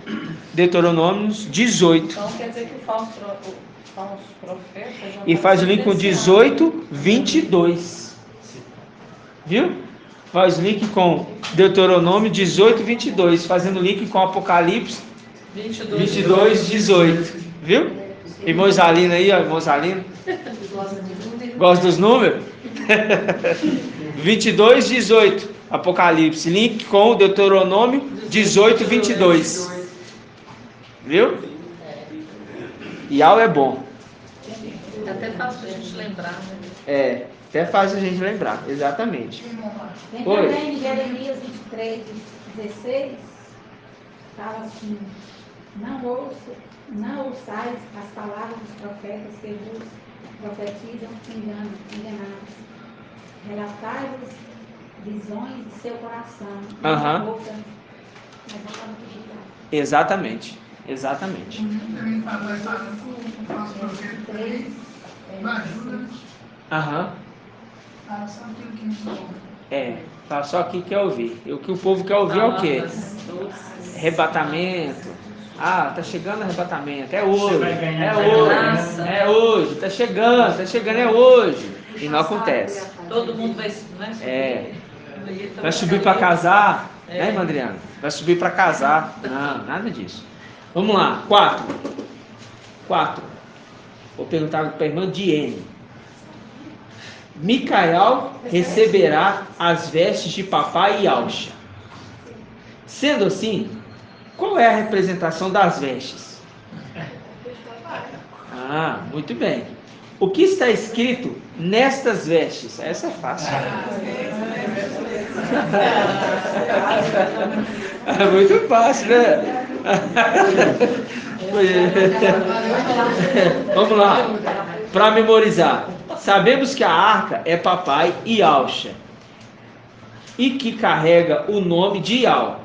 Speaker 2: Deuteronômio 18.
Speaker 4: Então quer dizer que o falso profeta...
Speaker 2: E faz o link com 18, 22. Viu? Faz link com Deuteronômio 18, 22. Fazendo link com Apocalipse 22, 18. Viu? Irmão Zalino aí, ó. Irmão Zalino. Gosta dos números? 22, 18. Apocalipse. Link com Deuteronômio 18, 22. Viu? Ial é bom.
Speaker 4: É até fácil a gente lembrar, né?
Speaker 2: É, até fácil a gente lembrar. Exatamente.
Speaker 5: Tem
Speaker 2: Oi.
Speaker 5: também em Jeremias 23, 16, fala assim: não ouçais as palavras dos profetas que vos profetizam enganados. Relatai-vos visões de seu coração.
Speaker 2: Aham.
Speaker 5: Boca, mas não fala de verdade.
Speaker 2: Exatamente. Exatamente.
Speaker 12: Também vai falar com o falso profeta, ajuda,
Speaker 2: Aham.
Speaker 12: fala só aquilo que nos ouve.
Speaker 2: É, fala só aqui quer ouvir. E o que o povo quer ouvir é o quê? Arrebatamento. Ah, tá chegando o arrebatamento. É hoje. É hoje. É hoje. Tá chegando, é hoje. E não acontece.
Speaker 4: Todo mundo vai, né?
Speaker 2: É. Vai subir para casar, né, irmã Adriana? Vai subir para casar. Não, nada disso. Vamos lá, 4. Vou perguntar para a irmã Diene. Micael receberá as vestes de papai e alxa. Sendo assim, qual é a representação das vestes? Ah, muito bem. O que está escrito nestas vestes? Essa é fácil. É muito fácil, né? Vamos lá. Para memorizar. Sabemos que a arca é papai Yahshua e que carrega o nome de Yahweh.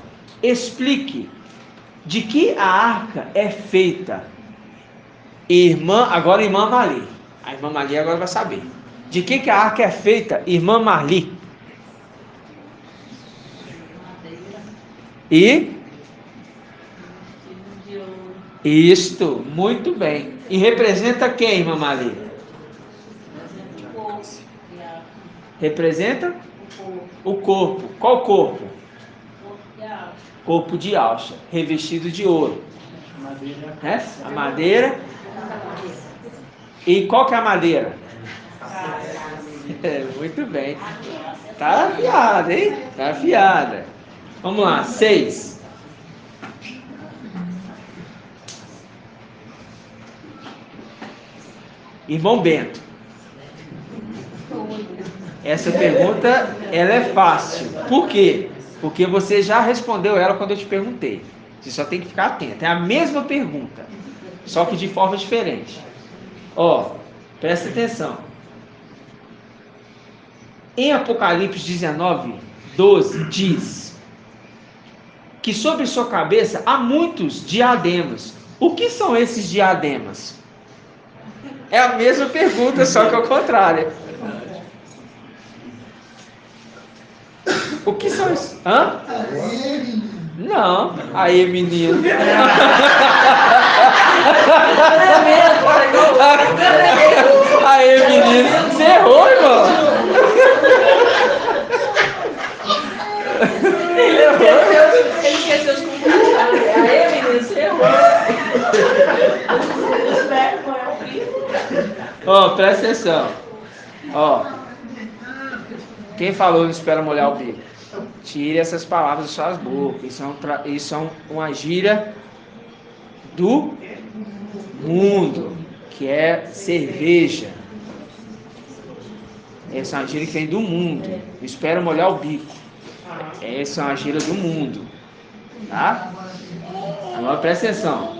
Speaker 2: Explique de que a arca é feita. Agora irmã Marli. A irmã Marli agora vai saber. De que a arca é feita, irmã Marli? Isto, muito bem. E representa quem, irmã Marli? Representa o corpo. Qual corpo? Corpo de Yahshua, revestido de ouro. A madeira. E qual que é a madeira? Muito bem. Tá afiada, hein? Tá afiada. Vamos lá, 6. Irmão Bento. Essa pergunta, ela é fácil. Por quê? Porque você já respondeu ela quando eu te perguntei. Você só tem que ficar atento. É a mesma pergunta, só que de forma diferente. Presta atenção. Em Apocalipse 19:12 diz que sobre sua cabeça há muitos diademas. O que são esses diademas? É a mesma pergunta, só que ao contrário. O que são isso? Hã? Não. Aí, menino. Aí, menino. Você errou, irmão.
Speaker 7: Ele esqueceu de comprar. Aí, menino, você errou.
Speaker 2: Presta atenção. Quem falou não espera molhar o bico? Tire essas palavras de suas bocas. Isso é uma gíria do mundo, que é cerveja. Essa é uma gíria que vem do mundo. Não espera molhar o bico. Essa é uma gíria do mundo. Tá? Agora presta atenção.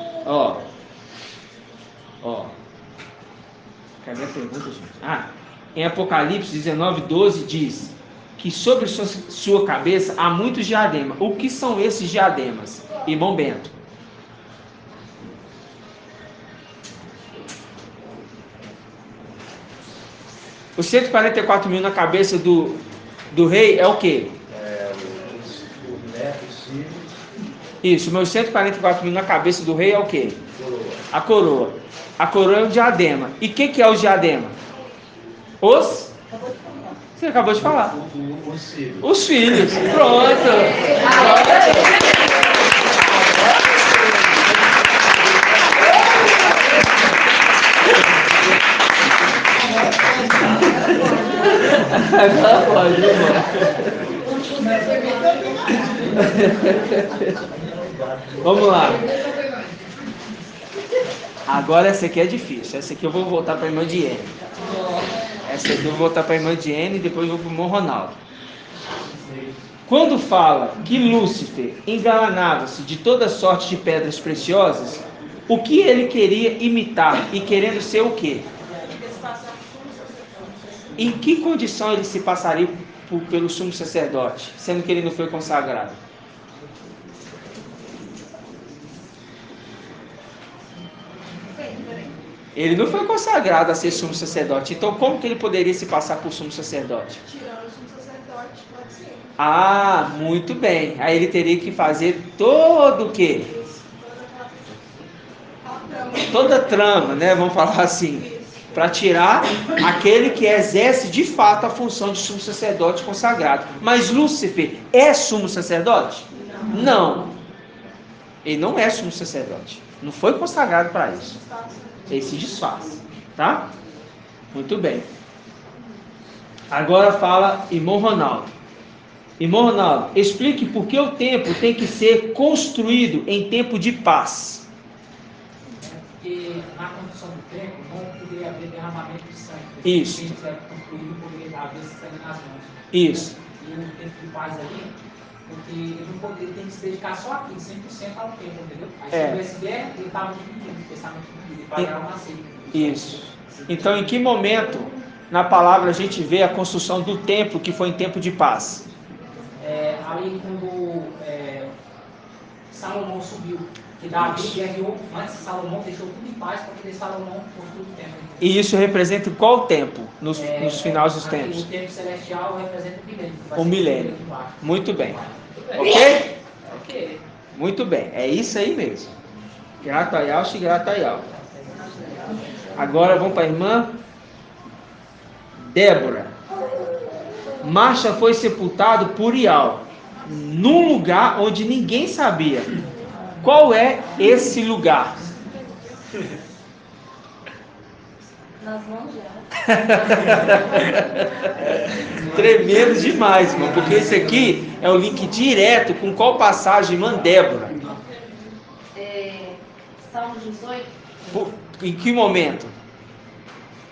Speaker 2: Cadê a pergunta, gente? Em Apocalipse 19:12 diz que sobre sua cabeça há muitos diademas. O que são esses diademas, irmão Bento? Os 144 mil na cabeça do rei é o quê?
Speaker 13: Os netos, filhos.
Speaker 2: Isso, meus 144 mil na cabeça do rei é o quê? A coroa. A coroa é o diadema. E o que é o diadema? Você acabou de falar. Os filhos. Pronto. Agora pode, irmão. Vamos lá. Agora essa aqui é difícil. Essa aqui eu vou voltar para a irmã Diene. Essa aqui eu vou voltar para a irmã Diene e depois vou para o irmão Ronaldo. Quando fala que Lúcifer enganava-se de toda sorte de pedras preciosas, o que ele queria imitar e querendo ser o quê? Em que condição ele se passaria pelo sumo sacerdote, sendo que ele não foi consagrado? Ele não foi consagrado a ser sumo sacerdote. Então, como que ele poderia se passar por sumo sacerdote?
Speaker 8: Tirando o sumo sacerdote, pode ser.
Speaker 2: Muito bem. Aí ele teria que fazer todo o quê? Toda a trama, né? Vamos falar assim. Para tirar aquele que exerce de fato a função de sumo sacerdote consagrado. Mas Lúcifer é sumo sacerdote? Não. Ele não é sumo sacerdote. Não foi consagrado para isso. Ele se desfaz, tá? Muito bem. Agora fala irmão Ronaldo. Irmão Ronaldo, explique por que o templo tem que ser construído em tempo de paz.
Speaker 10: porque na construção do templo não poderia haver derramamento de sangue.
Speaker 2: Isso.
Speaker 10: Quem quiser construir poderia haver sangue nas mãos.
Speaker 2: Isso.
Speaker 10: E o templo de paz ali, porque ele não poderia, tem que se dedicar só aqui, 100% ao templo, entendeu? Aí se tivesse guerra, ele estava dividido, o pensamento dividido, ele pagava uma seita.
Speaker 2: Isso. Então, em que momento na palavra a gente vê a construção do templo que foi em tempo de paz?
Speaker 10: Ali quando Salomão subiu, que Davi guerreou antes, Salomão deixou tudo em paz para poder Salomão construir o templo.
Speaker 2: E isso representa qual tempo nos finais dos tempos?
Speaker 10: O tempo celestial representa o milênio.
Speaker 2: O milênio. Muito bem. Ok?
Speaker 10: Ok.
Speaker 2: Muito bem. É isso aí mesmo. Grato a Yaush e grato a Yau. Agora vamos para a irmã Débora. Marcha foi sepultado por Ial, num lugar onde ninguém sabia. Qual é esse lugar?
Speaker 4: Nas mãos de
Speaker 2: Tremendo demais, irmão, porque esse aqui é o link direto com qual passagem, irmã Débora?
Speaker 5: Salmo 18.
Speaker 2: Em que momento?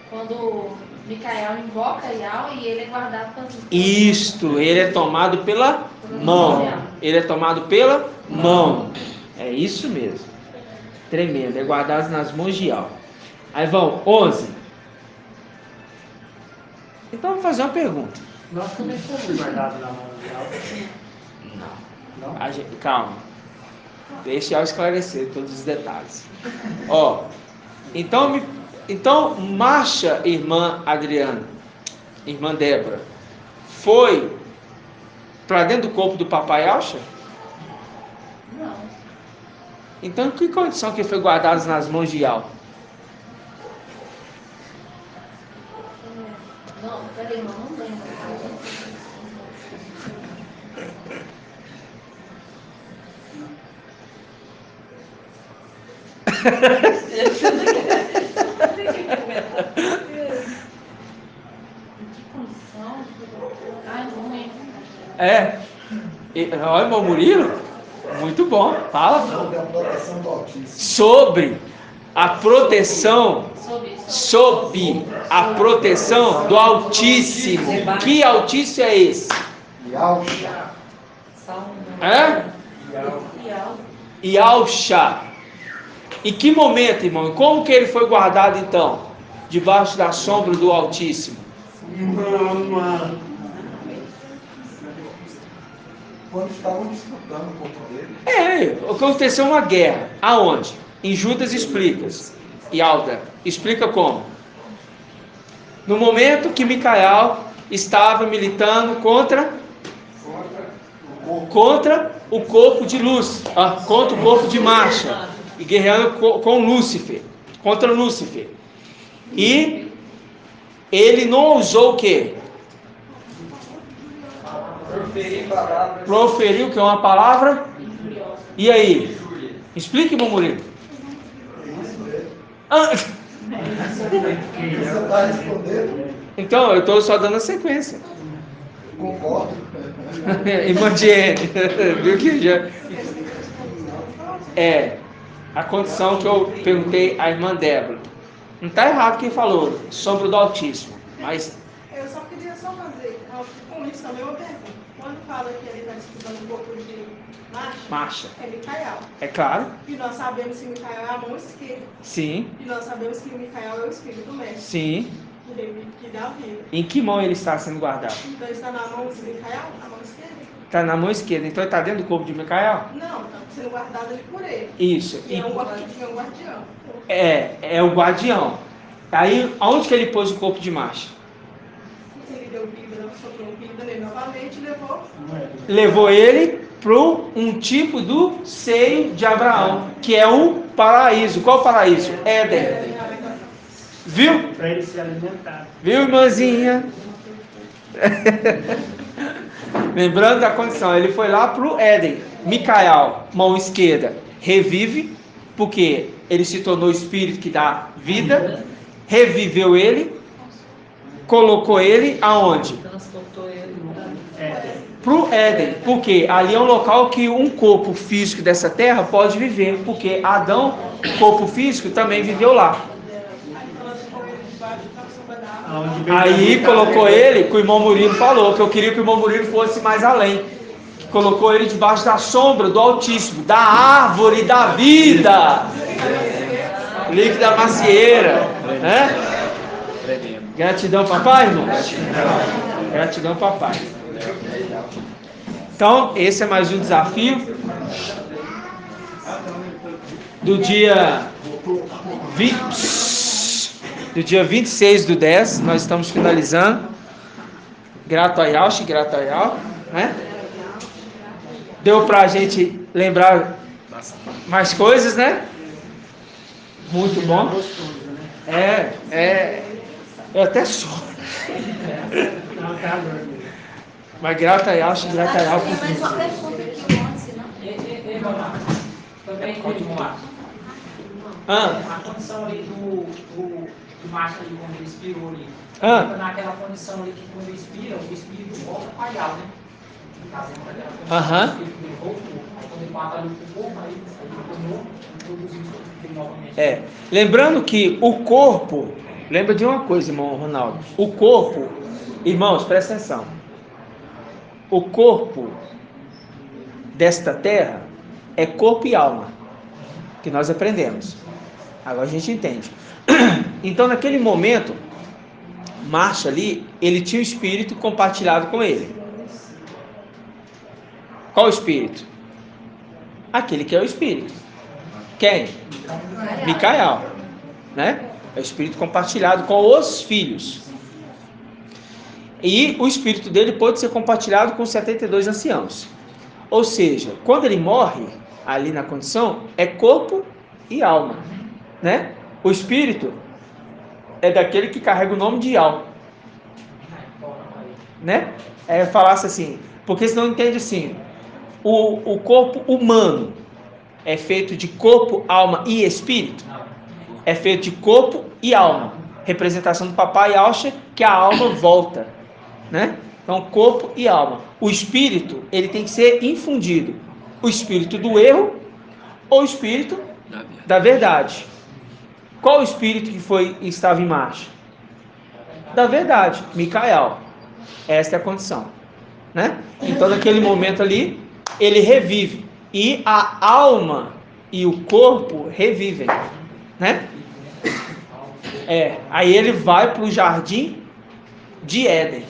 Speaker 5: Quando Micael invoca Ial e ele é guardado pelas mãos.
Speaker 2: Isto, ele é tomado pela mão. Ele é tomado pela mão. É isso mesmo. Tremendo, é guardado nas mãos de Ial. Aí vão 11. Então vamos fazer uma pergunta.
Speaker 1: Nós também fomos guardados na mão de Ial. Não?
Speaker 2: Calma. Deixa eu esclarecer todos os detalhes. Então, marcha, irmã Adriana, irmã Débora, foi para dentro do corpo do papai Alcha?
Speaker 5: Não.
Speaker 2: Então, que condição que foi guardado nas mãos de Ial?
Speaker 5: Não, peraí, não lembro.
Speaker 2: Olha, irmão Murilo, muito bom, fala. Sobre a proteção, sob a proteção do Altíssimo. Que Altíssimo é esse? Ialcha. Em que momento, irmão? Como que ele foi guardado então? Debaixo da sombra do Altíssimo.
Speaker 13: Quando estavam disputando o corpo dele.
Speaker 2: Aconteceu uma guerra. Aonde? Em Judas explica. E Alda explica como. No momento que Micael estava militando contra o corpo de luz, contra o corpo de Marcha, e guerreando com Lúcifer, contra Lúcifer. E ele não ousou o quê? Proferiu que é uma palavra. E aí? Explique, meu Murilo. Então, eu estou só dando a sequência.
Speaker 13: Concordo.
Speaker 2: Irmã Diene, viu que já a condição que eu perguntei à irmã Débora. Não está errado quem falou, sombra do Altíssimo, mas...
Speaker 6: Eu só queria fazer, com isso também uma pergunta. Quando fala que ele está disputando o corpo de Marcha, é Micael.
Speaker 2: É claro.
Speaker 6: E nós sabemos que Micael é a mão esquerda.
Speaker 2: Sim.
Speaker 6: E nós sabemos que Micael é o espírito do mestre.
Speaker 2: Sim.
Speaker 6: Que dá vida.
Speaker 2: Em que mão ele está sendo guardado?
Speaker 6: Então está na mão de Micael, na mão esquerda?
Speaker 2: Está na mão esquerda, então ele está dentro do corpo de Micael?
Speaker 6: Não, está sendo guardado ali por ele.
Speaker 2: Isso.
Speaker 6: E é um guardião.
Speaker 2: É o guardião. Aí, aonde que ele pôs o corpo de Marcha?
Speaker 6: Ele deu vida, soprou vida nele novamente e
Speaker 2: levou ele para um tipo do seio de Abraão, que é o paraíso. Qual o paraíso? Éden. Viu?
Speaker 1: Para ele se alimentar.
Speaker 2: Viu, irmãzinha? Lembrando da condição, ele foi lá para o Éden. Micael, mão esquerda, revive, porque ele se tornou o espírito que dá vida, reviveu ele, colocou ele aonde?
Speaker 4: Transportou ele.
Speaker 2: para o Éden, porque ali é um local que um corpo físico dessa terra pode viver, porque Adão, corpo físico, também viveu lá. Aí colocou ele, que o irmão Murilo falou, que eu queria que o irmão Murilo fosse mais além. Colocou ele debaixo da sombra do Altíssimo, da árvore da vida, líquido da macieira, né? Gratidão, papai, irmão. Gratidão, papai. Então, esse é mais um desafio do dia 26/10. Nós estamos finalizando. Grato a Yauch, grato a Yau, né? Deu pra gente lembrar mais coisas, né? Muito bom. Eu até sou. Mas grato a Yauch, grato a Yau por tudo.
Speaker 10: Também, vamos lá. A condição ali do macho ali, quando ele expirou ali. Fica naquela condição ali que quando ele expira, o espírito volta para a alma, né? Aham.
Speaker 2: Lembrando que o corpo, lembra de uma coisa, irmão Ronaldo, o corpo, irmãos, presta atenção, o corpo desta terra é corpo e alma, que nós aprendemos, agora a gente entende. Então naquele momento, Marcha ali, ele tinha o espírito compartilhado com ele. Qual o espírito? Aquele que é o espírito. Quem? Micael, né? É o espírito compartilhado com os filhos. E o espírito dele pode ser compartilhado com 72 anciãos. Ou seja, quando ele morre, ali na condição, é corpo e alma, né? O espírito é daquele que carrega o nome de Yau, né? Falasse assim, porque senão entende assim, o corpo humano é feito de corpo, alma e espírito? É feito de corpo e alma, representação do papai Yauch, que a alma volta, né? Então corpo e alma. O espírito, ele tem que ser infundido, o espírito do erro ou o espírito da verdade. Qual o espírito que estava em marcha? Da verdade, Micael. Esta é a condição, né? Então naquele momento ali, ele revive. E a alma e o corpo revivem, né? Aí ele vai para o jardim de Éden.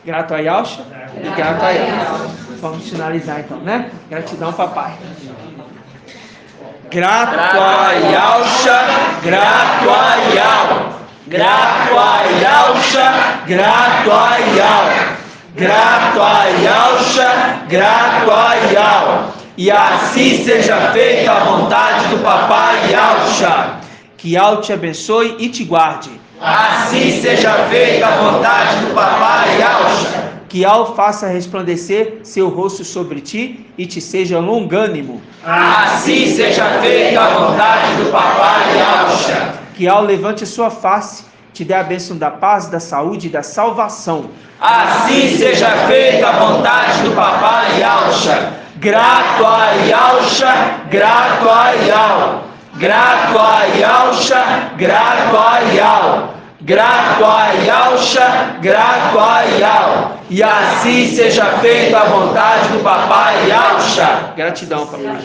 Speaker 2: Grato a Yauch e grato a Yau. Vamos finalizar então, né? Gratidão, papai. Grato a Yauch, grato a Yau. Grato a Yauch, grato a Yau. Grato a Yauch, grato a Yau. E assim seja feita a vontade do papai Yauch. Que Yau te abençoe e te guarde. Assim seja feita a vontade do papai Yauch. Que Yau faça resplandecer seu rosto sobre ti e te seja longânimo. Assim seja feita a vontade do papai Yauch. Que Yau levante sua face, te dê a bênção da paz, da saúde e da salvação. Assim seja feita a vontade do papai Yauch. Grato a Yauch, grato a Yau. Grato a Yauch, grato a Yau. Grato a Yauch, grato a Yau. E assim seja feita a vontade do papai Yauch. Gratidão, papai.